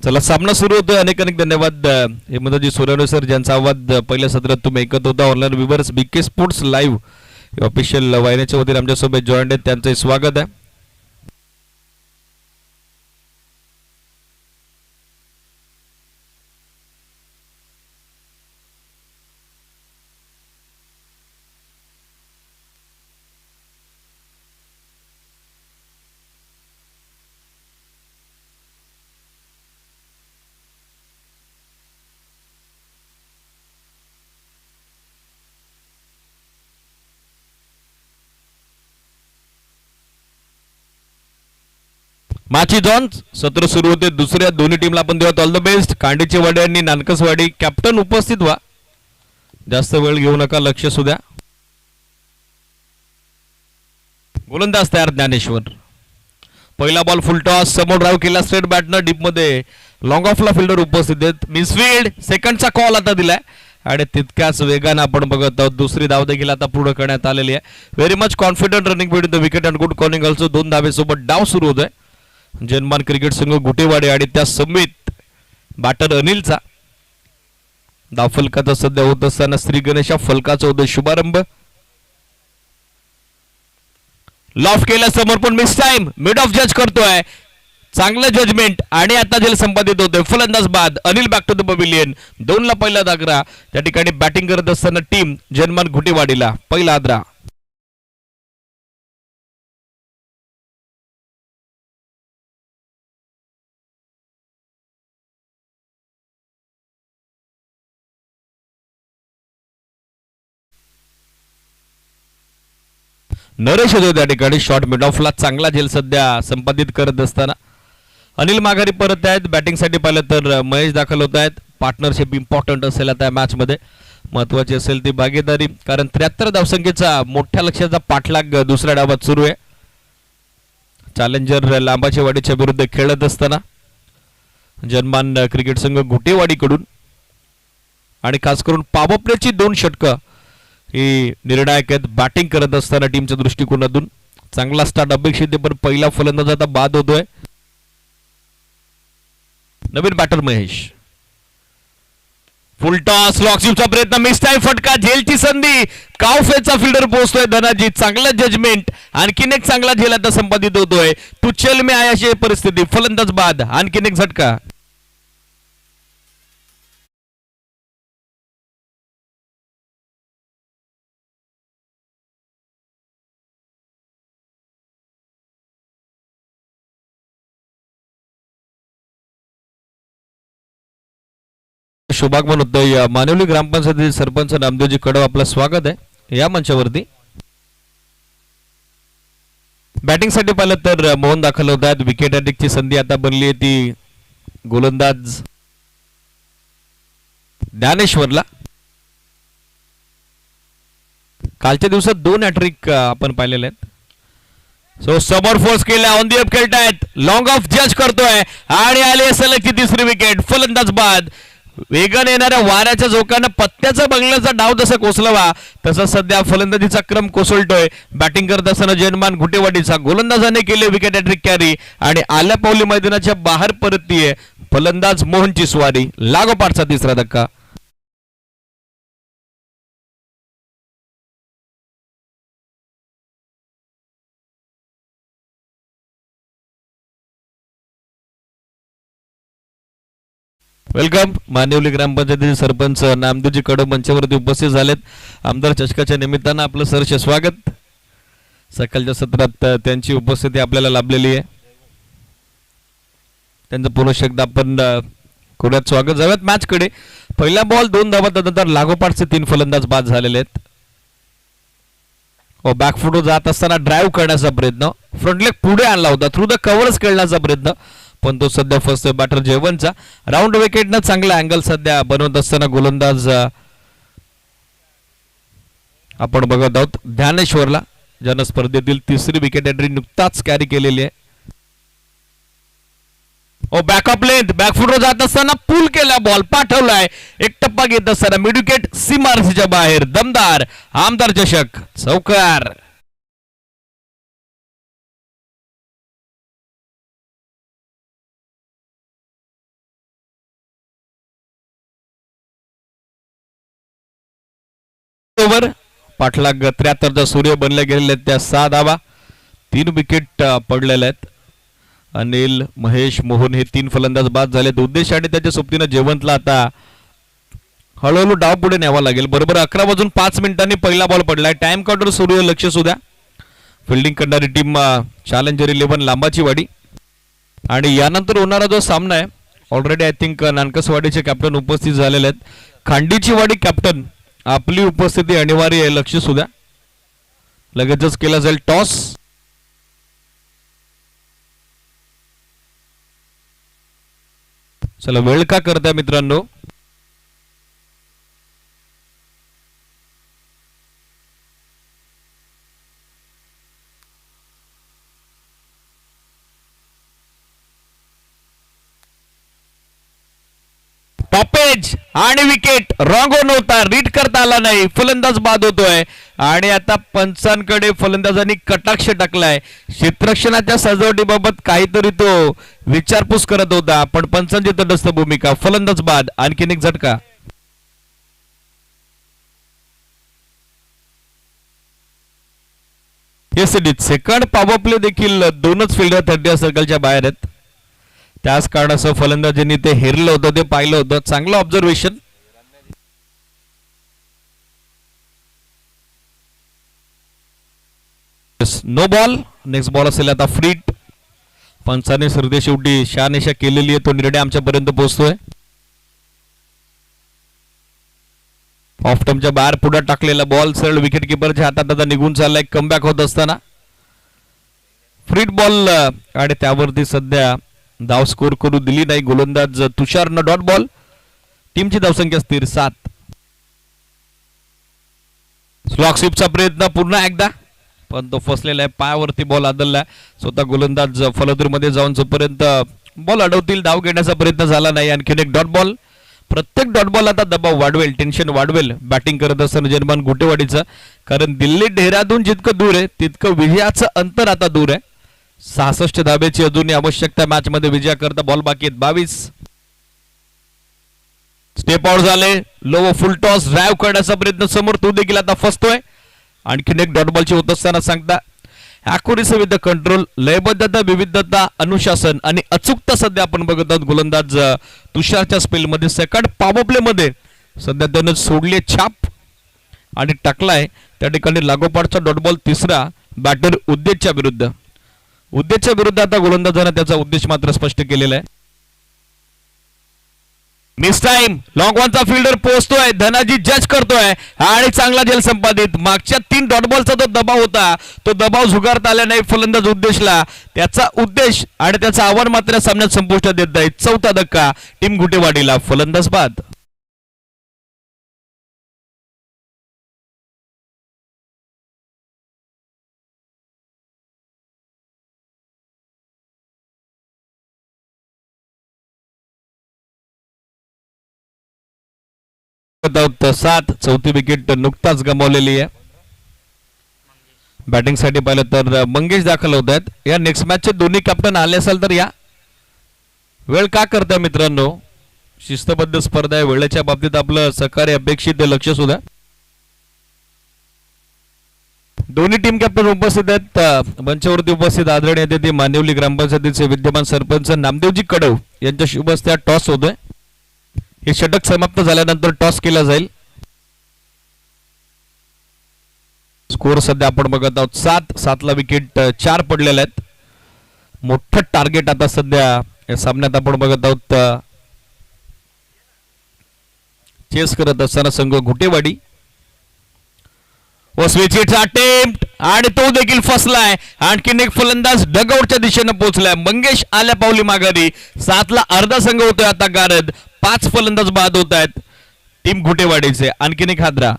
चला सामना सुरू होतोय. अनेक धन्यवाद हेमंतजी सोनवणे सर ज्यांचा आवाज पहिल्या सत्रात तुम्ही ऐकत होता. Online viewers BK sports live official वाहिनीच्या वतीने आमच्यासोबत जॉईंट आहेत त्यांचे स्वागत आहे. माची जॉन सत्र सुरू होते. दुसऱ्या दोन्ही टीमला आपण देऊयात ऑल द बेस्ट. खांडीची वाडी आणि नानकसवाडी कॅप्टन उपस्थित व्हा. जास्त वेळ घेऊ नका. लक्ष सुद्या. गोलंदाज तयार ज्ञानेश्वर. पहिला बॉल फुल टॉस, समोर ड्राईव्ह केला स्ट्रेट बॅटनं डीप मध्ये, लॉंग ऑफला फिल्डर उपस्थित आहेत. मिसफील्ड, सेकंडचा कॉल आता दिलाय आणि तितक्याच वेगानं आपण बघत आहोत दुसरी धाव देखील आता पूर्ण करण्यात आलेली आहे. Very much confident running between the wicket and good cornering also. 2 धावेसोबत डाव सुरू होतोय जनमान क्रिकेट संघ गुटेवाडी आणि त्या समित बॅटर अनिलचा. धाव फलकाचा सध्या होत असताना श्री गणेशा फलकाचा होतोय शुभारंभ. लॉफ केलं समोर पण मिस टाइम, मिड ऑफ जज करतोय, चांगलं जजमेंट आणि आता जेल संपादित होतोय. फलंदाज बाद Anil back to the pavilion. 2 ला पहिला दागरा. त्या ठिकाणी बॅटिंग करत असताना टीम जनमान घुटेवाडीला पहिला आदरा. नरेश होतो त्या ठिकाणी शॉर्ट मिड ऑफला चांगला झेल सध्या संपादित करत असताना अनिल माघारी परत आहेत. बॅटिंगसाठी पाहिलं तर महेश दाखल होत आहेत. पार्टनरशिप इम्पॉर्टंट असेल आता या मॅच मध्ये, महत्वाची असेल ती भागीदारी, कारण 73 धावसंख्येचा मोठ्या लक्ष्याचा पाठलाग दुसऱ्या डावात सुरू आहे. चॅलेंजर लांबाच्या वाडीच्या विरुद्ध खेळत असताना जनमान क्रिकेट संघ घुटेवाडीकडून आणि खास करून पावपण्याची 2 षटकं ही निर्णायक आहेत. बॅटिंग करत असताना टीमच्या दृष्टिकोनातून चांगला स्टार्ट अपेक्षित आहे, पण पहिला फलंदाज आता बाद होतोय. नवीन बॅटर महेश. फुल टॉस, लॉकशिपचा प्रयत्न, मिस टाइम, फटका, झेलची संधी, काउफेचा फिल्डर पोहोचतोय धनाजी. चांगलं जजमेंट, आणखीन एक चांगला झेल आता संपादित होतोय. तू चल में आया अशी परिस्थिती, फलंदाज बाद, आणखीन एक झटका. शुभागमन होतोय. मानवली ग्रामपंचायतीचे सरपंच नामदेवजी कडव, आपलं स्वागत आहे या मंचावरती. बॅटिंगसाठी पाहिलं तर मोहन दाखल होत आहेत. विकेट ची संधी आता बनली आहे ती गोलंदाज ज्ञानेश्वरला. कालच्या दिवसात 2 हॅट्रिक आपण पाहिलेले आहेत. सो समोर फोर्स केला, ऑन दी अप खेळतायत, लॉंग ऑफ जज करतोय आणि आली सलगची तिसरी विकेट. फलंदाज बाद. वेगाने येणाऱ्या वाऱ्याच्या झोकानं पत्त्याचा बंगल्याचा डाव जसा कोसळवा तसा सध्या फलंदाजीचा क्रम कोसळतोय. बॅटिंग करत असताना जनमान घुटेवाडीचा गोलंदाजाने केले विकेट हॅट्रिक कॅरी आणि आल्या पावली मैदानाच्या बाहेर परततीये फलंदाज मोहनची स्वारी. लागोपाठचा तिसरा धक्का. वेलकम. मानिवली ग्रामपंचायतीचे सरपंच नामदेवजी कडव मंचावरती उपस्थित झालेत. आमदार चषकाच्या निमित्तानं आपलं सहर्ष स्वागत. सकाळच्या सत्रात त्यांची उपस्थिती आपल्याला लाभलेली आहे. त्यांचं पुनश्च एकदा आपण कोण्यात स्वागत. जाऊयात मॅच कडे. पहिला बॉल 2 धावा, त्यानंतर लागोपाठचे 3 फलंदाज बाद झालेले आहेत. बॅकफुट जात असताना ड्राईव्ह करण्याचा प्रयत्न, फ्रंट लेग पुढे आणला होता, थ्रू द कव्हर्स खेळण्याचा प्रयत्न, पण तो सध्या फर्स्ट बॅटर जयवंतचा. राऊंड विकेटनं चांगला अँगल सध्या बनवत असताना गोलंदाज आपण बघत आहोत ज्ञानेश्वरला, ज्यानं स्पर्धेतील तिसरी विकेट एंट्री नुकताच कॅरी केलेली आहे. बॅकअप लेंथ, बॅकफुटवर जात असताना पुल केला, बॉल पाठवलाय, एक टप्पा घेत असताना मिड विकेट सीमारेषेच्या बाहेर. दमदार आमदार चषक चौकार. ओव्हर पाठलाग 73चा सूर्य बनले गेलेले त्या 6 धावा, 3 विकेट पडलेले आहेत. अनिल, महेश, मोहन हे 3 फलंदाज बाद झालेत. उद्देश आणि त्याच्या सोबतीनं जयवंतला आता हळूहळू डाव पुढे न्यावा लागेल. बरोबर 11 वाजून 5 मिनिटांनी पहिला बॉल पडलाय. टाइम काउंटर सुरू आहे, लक्ष सुद्धा. फिल्डिंग करणारी टीम चॅलेंजर 11 लांबाची वाडी. आणि यानंतर होणारा जो सामना आहे, ऑलरेडी आय थिंक नानकसवाडीचे कॅप्टन उपस्थित झालेले आहेत. खांडीची वाडी कॅप्टन, आपली उपस्थिती अनिवार्य आहे, लक्ष सुद्धा. लगेचच केला जाईल टॉस. चला, वेळ का करताय मित्रांनो. टॉपेज आणि विकेट रॉंग ऑन होता, रीड करता आला नाही, फलंदाज बाद होतोय. आणि आता पंचांकडे फलंदाजांनी कटाक्ष टाकलाय. क्षेत्ररक्षणाच्या सजावटीबाबत काहीतरी तो विचारपूस करत होता, पण पंचांची तटस्थ भूमिका. फलंदाज बाद, आणखीन एक झटका. सेकंड पॉवर प्ले देखील दोनच फिल्डर 30 सर्कलच्या बाहेर आहेत. त्याच कारणासह फलंदाजांनी ते हेरलं होतं, ते पाहिलं होतं. चांगलं observation. No ball. Next ball असेल आता फ्रीट. पंचाने सरदे शेवटी शहानिशा केलेली आहे, तो निर्णय आमच्यापर्यंत पोहोचतोय. ऑफ टर्मच्या बाहेर पुढे टाकलेला बॉल सरळ विकेट किपरच्या हातात आता निघून चाललाय कमबॅक होत असताना. फ्रीट बॉल आणि त्यावरती सध्या धाव स्कोर करू दिली नाही गोलंदाज तुषारनं. Dot ball. टीमची धावसंख्या स्थिर 7. स्लॉक स्वीपचा प्रयत्न पुन्हा एकदा, पण तो फसलेला आहे. पायावरती बॉल आदळला. स्वतः गोलंदाज फलंदाजीमध्ये जाऊन जोपर्यंत बॉल अडवतील धाव घेण्याचा प्रयत्न झाला नाही. आणखीन एक डॉट बॉल. प्रत्येक डॉट बॉल आता दबाव वाढवेल, टेन्शन वाढवेल बॅटिंग करत असताना निर्माण गुटेवाडीचं. कारण दिल्ली डेहराडून जितकं दूर आहे तितकं विजयाचं अंतर आता दूर आहे. 66 धाब्याची अजूनही आवश्यकता मॅच मध्ये विजयाकरता. बॉल बाकी आहेत 22. स्टेप आउट झाले. लो फुल टॉस ड्राईव्ह करण्याचा प्रयत्न समोर, तो देखील आता फसतोय. आणखीन एक डॉट बॉलची होत असताना सांगता ॲक्युरेसी विथ द कंट्रोल, लयबद्धता, विविधता, अनुशासन आणि अचूकता सध्या आपण बघत आहोत गोलंदाज तुषारच्या स्पेलमध्ये. सेकंड पॉवर प्ले मध्ये सध्या त्यानं सोडली छाप आणि टाकलाय त्या ठिकाणी लागोपाठचा डॉट बॉल. तिसरा बॅटर उद्देशच्या विरुद्ध. उद्देशच्या विरुद्ध आता गोलंदाजानं त्याचा उद्देश मात्र स्पष्ट केलेला आहे. Miss time. लॉंग वनचा फिल्डर पोहोचतोय, धनाजी जज करतोय आणि चांगला झेल संपादित. मागच्या 3 डॉट बॉलचा जो दबाव होता तो दबाव झुगारता आला नाही फलंदाज उद्देशला. त्याचा उद्देश आणि त्याचं आव्हान मात्र सामन्यात संपुष्टात येत आहे. 4था धक्का टीम गुटेवाडीला. फलंदाज बाद. सात. चौथी विकेट नुकताच गमावलेली आहे. बॅटिंग साठी पाहिलं तर मंगेश दाखल होत आहेत. या नेक्स्ट मॅचचे दोन्ही कॅप्टन आले असाल तर या. वेळ का करताय मित्रांनो, शिस्तबद्ध स्पर्धा आहे, वेळेच्या बाबतीत आपलं सहकार्य अपेक्षित, लक्ष सुद्धा. दोन्ही टीम कॅप्टन उपस्थित आहेत. मंचावरती उपस्थित आदरणीय अतिथी मानिवली ग्रामपंचायतीचे विद्यमान सरपंच नामदेवजी कडव यांच्या शुभ हस्ते टॉस होतोय. हे षटक समाप्त झाल्यानंतर टॉस केला जाईल. स्कोर सध्या आपण बघत आहोत 7-7ला विकेट 4 पडलेले आहेत. मोठं टार्गेट आता सध्या या सामन्यात आपण बघत आहोत. चेस करत असताना संघ गुटेवाडी. स्विचिटचा अटेम्प्ट आणि तो देखील फसलाय. आणखीन एक फलंदाज डगआउटच्या दिशेने पोहोचलाय. मंगेश आल्या पावली माघारी. 7ला अर्धा संघ होतोय आता गारद. 5 फलंदाज बाद होत आहेत टीम गुटेवाडीचे. आणखीन एक हादरा.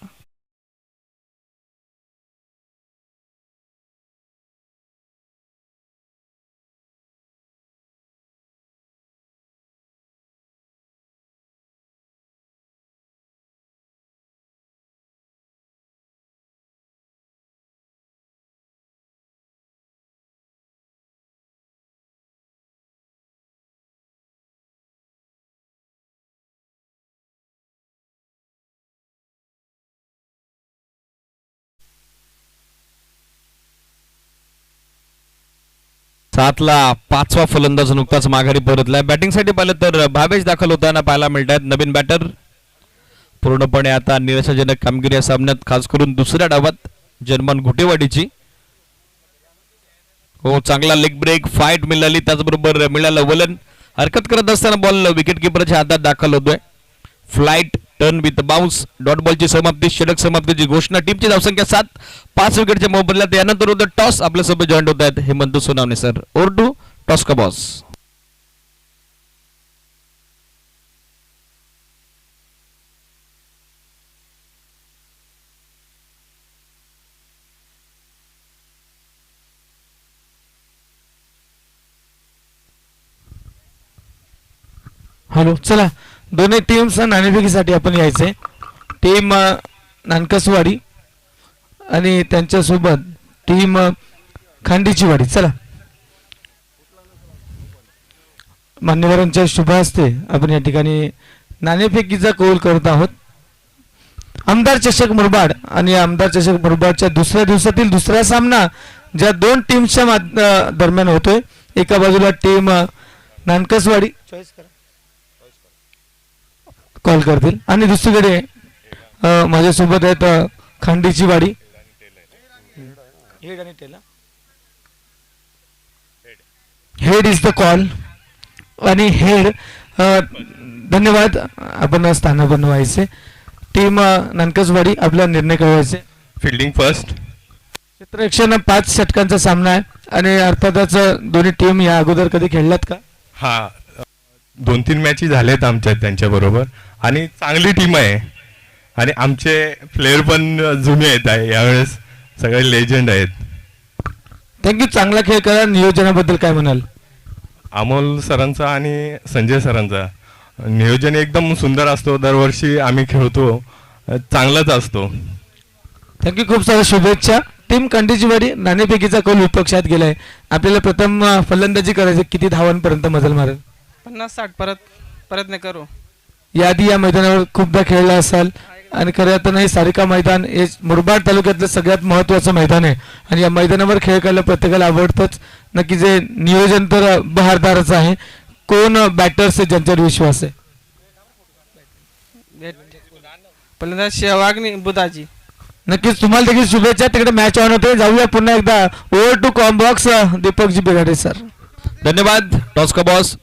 सातला 5वा फलंदाज नुकताच माघारी परतलाय. बॅटिंगसाठी पाहिलं तर भावेश दाखल होताना पाहायला मिळत आहेत. नवीन बॅटर. पूर्णपणे आता निराशाजनक कामगिरी या सामन्यात, खास करून दुसऱ्या डावात जर्मन गुटेवाडीची. हो, चांगला लेग ब्रेक, फाईट मिळाली, त्याचबरोबर मिळालं वलन. हरकत करत असताना बॉल विकेट किपरच्या हातात दाखल होतोय. Flight, turn with bounce, dot बॉलची समाप्ती, षटक समाप्तीची घोषणा. टीमची धावसंख्या 7, 5 विकेटच्या मोबदल्यात. यानंतर होतं टॉस. आपल्यासोबत जॉईन होत आहेत Hemant Sonawane sir. Over to toss का बॉस. हॅलो, चला दोन्ही टीम्स नाणेफेकीसाठी आपण यायचे. टीम नानकसवाडी आणि त्यांच्यासोबत टीम खांडीची वाडी. चला, मान्यवरांच्या शुभ हस्ते आपण या ठिकाणी नाणेफेकीचा कौल करत आहोत. आमदार चषक मुरबाड आणि आमदार चषक मुरबाडच्या दुसऱ्या दिवसातील दुसरा सामना ज्या दोन टीमच्या दरम्यान होतोय. एका बाजूला टीम नानकसवाडी कॉल करतील आणि दुसरीकडे माझ्यासोबत आहेत खांडीची वाडी. हेड इज द कॉल आणि हेड. धन्यवाद. आपण स्थान बनवायचे. टीम नानकसवाडी आपला निर्णय कळवायचे. Fielding first. क्षेत्ररक्षण 5 षटकांचा सामना आहे आणि अर्थातच दोन्ही टीम या अगोदर कधी खेळल्यात का? हा, 2-3 मॅची झालेत आमच्या त्यांच्याबरोबर आणि चांगली टीम आहे आणि आमचे प्लेयर पण जुने आहेत यावेळेस, सगळे लेजंड आहेत. थँक्यू. चांगला खेळ करा. नियोजनाबद्दल काय म्हणाल? अमोल सरांचा आणि संजय सरांचा नियोजन एकदम सुंदर असतो. दरवर्षी आम्ही खेळतो, चांगलाच असतो. थँक्यू. खूप साऱ्या शुभेच्छा. टीम खांडीची वाडी नाणेफेकीचा कौल विपक्षात गेलाय. आपल्याला प्रथम फलंदाजी करायची. किती धावांपर्यंत मजल मारेल? 50-60 परत प्रयत्न करू. याआधी या मैदानावर खूपदा खेळला असाल आणि खरं तर नाही, सारिका मैदान हे मुरबाड तालुक्यातलं सगळ्यात महत्त्वाचं मैदान आहे आणि या मैदानावर खेळ करायला प्रत्येकाला आवडतंच. नक्की जे नियोजन तर बहारदारच आहे. कोण बॅटर्स आहे ज्यांच्यावर विश्वास आहे? पहिल्यांदा शेवागणी बुधाजी. नक्कीच तुम्हाला देखील शुभेच्छा. तिकडे मॅच ऑन होते. जाऊया पुन्हा एकदा over to commbox. Deepakji Birade sir. धन्यवाद. टॉस का बॉस.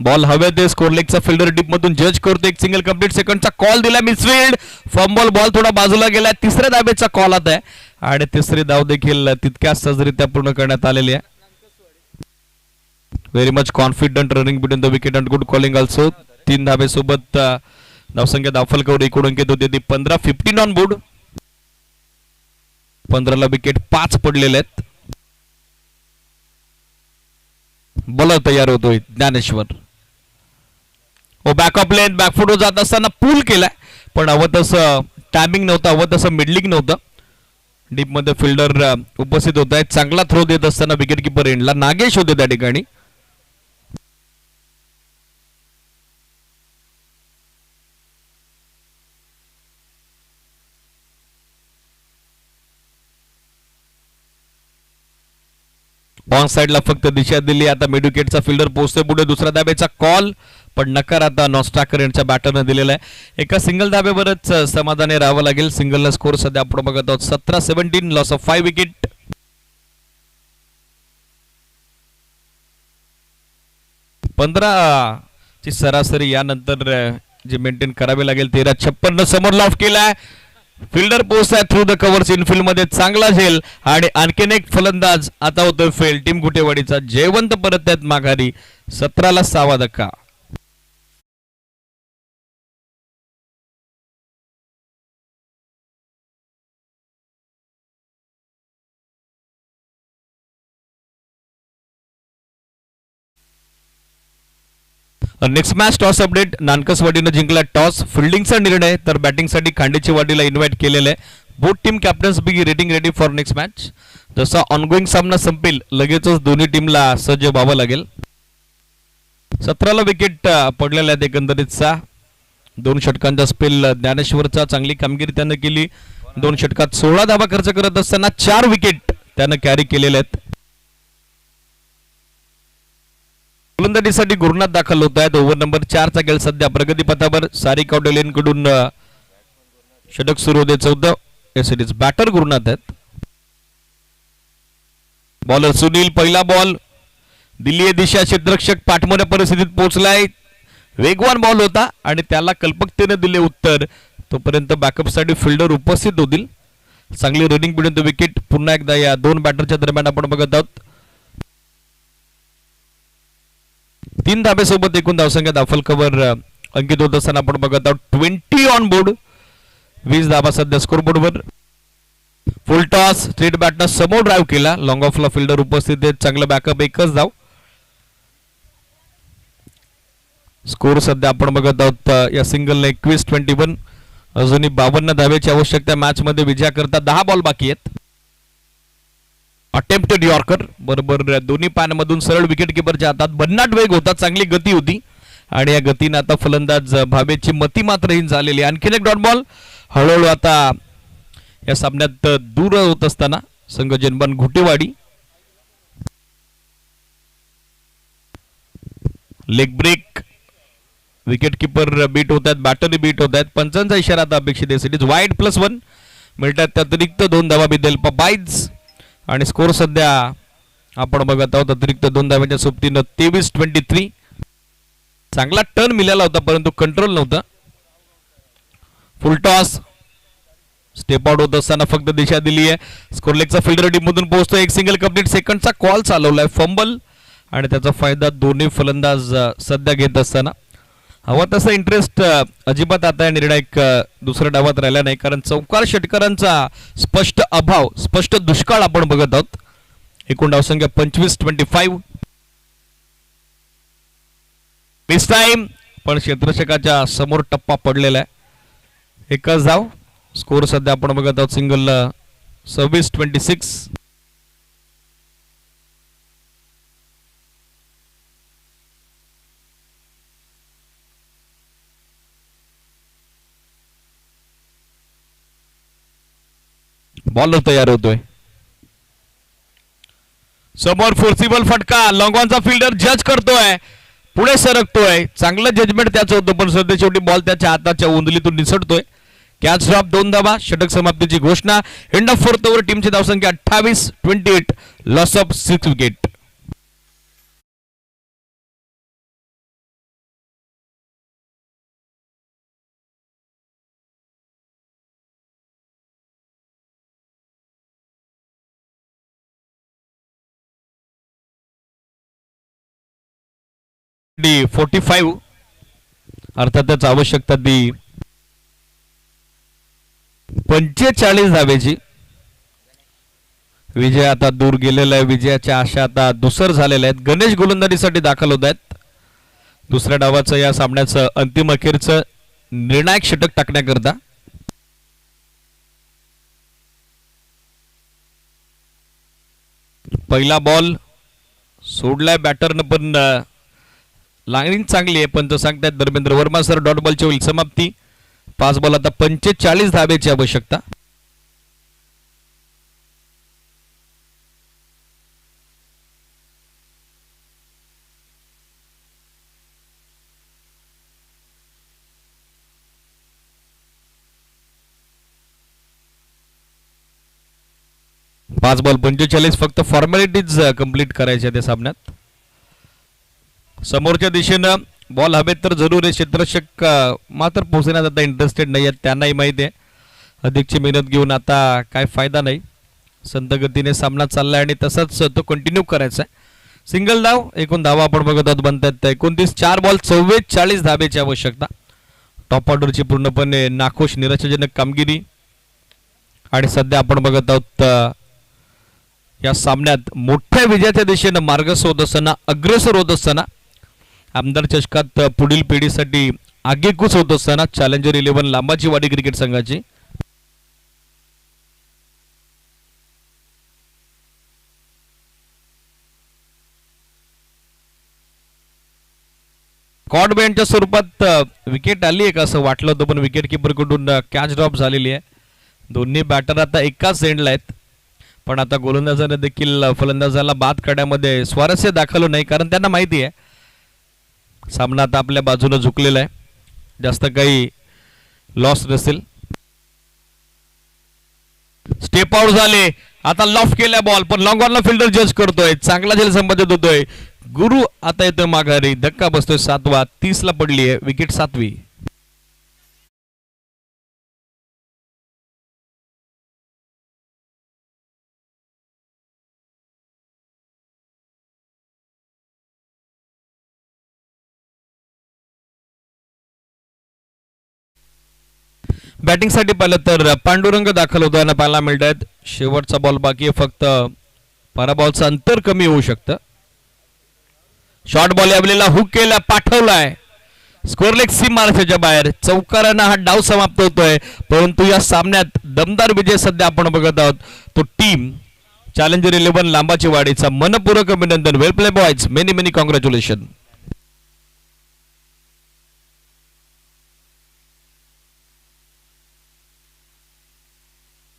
बॉल हवे ते स्कोर लेगचा फिल्डर डीप मधून जज करतो. एक सिंगल कंप्लीट सेकंडचा कॉल दिला. मिसफील्ड फॉर्म बॉल थोडा बाजूला गेला. तिसऱ्या धाबेचा कॉल आता आहे आणि तिसरी धाव देखील तितक्याच सहजरित्या पूर्ण करण्यात आलेली आहे. Very much confident running between the wicket and good calling also. 3 धाबेसोबत धावसंख्या दाफलकर एकूण अंकित होते ती 15-15 ऑन बोर्ड. 15ला विकेट 5 पडलेले आहेत. बॉलर तयार होतोय ज्ञानेश्वर. बॅकअप लेन बॅकफुटवर जात असताना पूल केलाय पण हवं तसं टायमिंग नव्हतं, हवं तसं मिडलिंग नव्हतं. डीप मध्ये फिल्डर उपस्थित होत आहेत. चांगला थ्रो देत असताना विकेट किपर एंडला नागेश होते त्या ठिकाणी. ऑन साइडला फक्त दिशा दिली. आता मिड विकेटचा फिल्डर पोहोचतोय पुढे. दुसऱ्या धाब्याचा कॉल पण नकार आता नॉस्टाकर यांच्या बॅटरने दिलेला आहे. एका सिंगल धाब्यावरच समाधानी राहावं लागेल. सिंगलला स्कोर सध्या आपण बघत आहोत 17-17. Loss of 5 wicket. ची सरासरी यानंतर जे मेंटेन करावे लागेल. 13-56 समोर लॉफ केलाय. फिल्डर पोहोचताय थ्रू द कव्हर्स इनफिल्ड मध्ये. चांगला झेल आणि आणखीन एक फलंदाज आता होतोय फेल. टीम गुटेवाडीचा जयवंत परत आहेत माघारी. 17ला 6वा धक्का. Next match toss update. नानकसवाडीनं जिंकला टॉस. फिल्डिंगचा निर्णय तर बॅटिंगसाठी खांडीची वाडीला इन्व्हाइट केलेलं आहे. Both team captains be rating ready for next match. जसा ऑनगोईंग सामना संपेल लगेचच दोन्ही टीमला सज्ज व्हावं लागेल. 17ला विकेट पडलेल्या आहेत एकंदरीतचा. 2 षटकांचा स्पेल ज्ञानेश्वरचा. चांगली कामगिरी त्यानं केली. 2 षटकात 16 धावा खर्च करत असताना 4 विकेट त्यानं कॅरी केलेले आहेत. गोलंदाजीसाठी गुरुनाथ दाखल होत आहेत. ओव्हर नंबर 4चा खेळ सध्या प्रगतीपथावर. सारिका कडून षटक सुरू होते. 14 बॅटर गुरुनाथ आहेत. बॉलर सुनील. पहिला बॉल दिल्ली दिशा. क्षेत्ररक्षक पाठमोऱ्या परिस्थितीत पोहोचलाय. वेगवान बॉल होता आणि त्याला कल्पकतेने दिले उत्तर. तोपर्यंत बॅकअप साठी फिल्डर उपस्थित होतील. चांगली रनिंग बिटवीन द विकेट. पुन्हा एकदा या 2 बॅटरच्या दरम्यान आपण बघत आहोत. 3 धाब्यासोबत एकूण धावसंख्या दाफलकर अंकित होत असताना आपण बघत आहोत 20 ऑन बोर्ड. 20 धाबा सध्या स्कोरबोर्डवर. फुल टॉस. स्ट्रेट बॅटनं समोर ड्राईव्ह केला. लॉंग ऑफला फिल्डर उपस्थित आहेत. चांगलं बॅकअप. एकच धाव. स्कोर सध्या आपण बघत आहोत या सिंगलने 21-21. अजूनही 52 धावेची आवश्यकता मॅच मध्ये विजयाकरता 10 बॉल बाकी आहेत. अटेम्प्टेड यॉर्कर बरोबर दोन्ही पायांमधून सरळ विकेट किपरच्या हातात. भन्नाट वेग होता, चांगली गती होती आणि या गतीने आता फलंदाज भावेची मती मात्रहीन झालेली. आणखीन एक डॉट बॉल. हळूहळू आता या सामन्यात दूर होत असताना संघ Janban Ghutewadi. Leg break. Wicket keeper beat होत आहेत, बॅटरी बीट होत आहेत. पंचांचा इशारा आता अपेक्षित आहे. सिटीज वाईड +1 मिळतात. त्या अतिरिक्त 2 धावा बिदेल पबाईज आणि स्कोर सध्या आपण बघत आहोत अतिरिक्त 2 धाव्यांच्या सोबतीनं 23-23. चांगला टर्न मिळाला होता परंतु कंट्रोल नव्हता. फुल टॉस. स्टेप आउट होत असताना फक्त दिशा दिली आहे. स्कोरलेगचा फिल्डर टीम मधून पोहोचतो. एक सिंगल कंप्लीट सेकंडचा कॉल चालवलाय. फंबल आणि त्याचा फायदा दोन्ही फलंदाज सध्या घेत असताना हवा तसा इंटरेस्ट अजिबात आता निर्णायक दुसऱ्या डावात राहिला नाही, कारण चौकार षटकारांचा स्पष्ट अभाव, स्पष्ट दुष्काळ आपण बघत आहोत. एकूण धावसंख्या 25-25. मिस टाइम पण क्षेत्ररक्षकाच्या समोर टप्पा पडलेला आहे. एकच धाव. स्कोर सध्या आपण बघत आहोत सिंगल 26-26. बॉलर तयार होतोय. समोर फोर्सिबल फटका. लॉंगॉनचा फिल्डर जज करतोय, पुढे सरकतोय. चांगलं जजमेंट त्याचं होतं पण सध्या शेवटी बॉल त्याच्या हाताच्या उंदलीतून निसटतोय. कॅच ड्रॉप 2 धावा. षटक समाप्तीची घोषणा. End of 4th over. टीमची धावसंख्या 28-28. Loss of 6 wicket. डी 45 अर्थातच आवश्यकता दी 45 धावेची. विजय आता दूर गेलेला आहे. विजयाच्या आशा आता दुसर झालेल्या आहेत. गणेश गोलंदाजीसाठी दाखल होत आहेत. दुसऱ्या डावाचं या सामन्याचं अंतिम अखेरचं निर्णायक षटक टाकण्याकरता. पहिला बॉल सोडलाय बॅटरनं पण लाईनिंग चांगली आहे. पण तो सांगतायत धर्मेंद्र वर्मा सर डॉट बॉलची होईल समाप्ती. 5 बॉल आता 45 धावेची आवश्यकता. पाच बॉल 45. फक्त फॉर्मॅलिटीज कंप्लीट करायच्या त्या सामन्यात. समोरच्या दिशेनं बॉल हवेत तर जरूर आहे. क्षेत्ररक्षक मात्र पोहोचण्यात आता इंटरेस्टेड नाही आहेत. त्यांनाही माहिती आहे अधिकची मेहनत घेऊन आता काय फायदा नाही. संत गतीने सामना चाललाय आणि तसाच तो कंटिन्यू करायचा आहे. सिंगल धाव. एकूण धावा आपण बघत आहोत बनतात 29. 4 बॉल 44 धावेची आवश्यकता. टॉप ऑर्डरची पूर्णपणे नाखुश निराशाजनक कामगिरी आणि सध्या आपण बघत आहोत या सामन्यात मोठ्या विजयाच्या दिशेनं मार्गस्थ होत असताना, अग्रेसर होत असताना, आमदार चषकात पुढील पिढीसाठी आगेकूच होत असताना चॅलेंजर 11 लांबाची वाडी क्रिकेट संघाची कॉड बँडच्या स्वरूपात विकेट आली आहे का असं वाटलं होतं, पण विकेट किपर कडून कॅच ड्रॉप झालेली आहे. दोन्ही बॅटर आता एकाच एंडला आहेत. पण आता गोलंदाजाने देखील फलंदाजाला बाद करण्यामध्ये स्वारस्य दाखवलं नाही, कारण त्यांना माहिती आहे सामना आता आपल्या बाजूने झुकलेला आहे. जास्त काही लॉस नसेल. स्टेप आउट झाले. आता लॉफ्ट केला बॉल, पण लॉंग ऑनला फिल्डर जज करतोय. चांगला झेल संबंधित होतोय. गुरु आता येतोय माघारी. धक्का बसतोय. 7वा. 30ला पडली आहे विकेट. 7वी. बॅटिंग साठी पाहिलं तर पांडुरंग दाखल होताना पाहायला मिळत आहेत. शेवटचा बॉल बाकी आहे. फक्त पराबॉलचं अंतर कमी होऊ शकतं. शॉर्ट बॉल यावेळेला हुक केला, पाठवलाय. स्कोअरलेग सी मार्फेच्या बाहेर चौकारानं हा डाव समाप्त होतोय. परंतु या सामन्यात दमदार विजय सध्या आपण बघत आहोत तो टीम चॅलेंजर 11 लांबाची वाडीचा. मनपूर्वक अभिनंदन. Well play boys. Many many congratulation.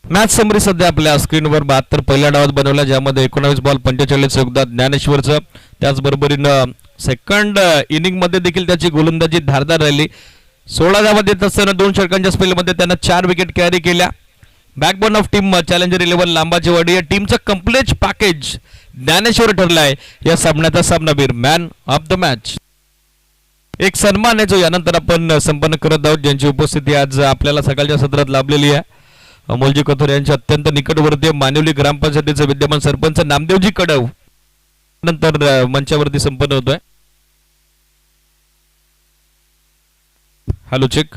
Match summary सध्या आपल्या स्क्रीनवर 72 पहिल्या डावात बनवला, ज्यामध्ये 19 बॉल 45 योगदान ज्ञानेश्वरचं. त्याचबरोबरीनं सेकंड इनिंग मध्ये देखील त्याची गोलंदाजी धारदार राहिली. 16 धावा देत असताना 2 षटकांच्या स्पेलमध्ये त्यानं 4 विकेट कॅरी केल्या. बॅकबोन ऑफ टीम चॅलेंजर 11 लांबाची वाडी. या टीमचं कम्प्लीट पॅकेज ज्ञानेश्वर ठरलाय या सामन्याचा सामनावीर, मॅन ऑफ द मॅच. एक सन्मान आहे जो यानंतर आपण संपन्न करत आहोत, ज्यांची उपस्थिती आज आपल्याला सकाळच्या सत्रात लाभलेली आहे. अमोलजी कथोर यांच्या अत्यंत निकटवर्तीय मानवली ग्रामपंचायतीचे विद्यमान सरपंच नामदेवजी कडव नंतर मंचावरती संपन्न होतोय. Hello check.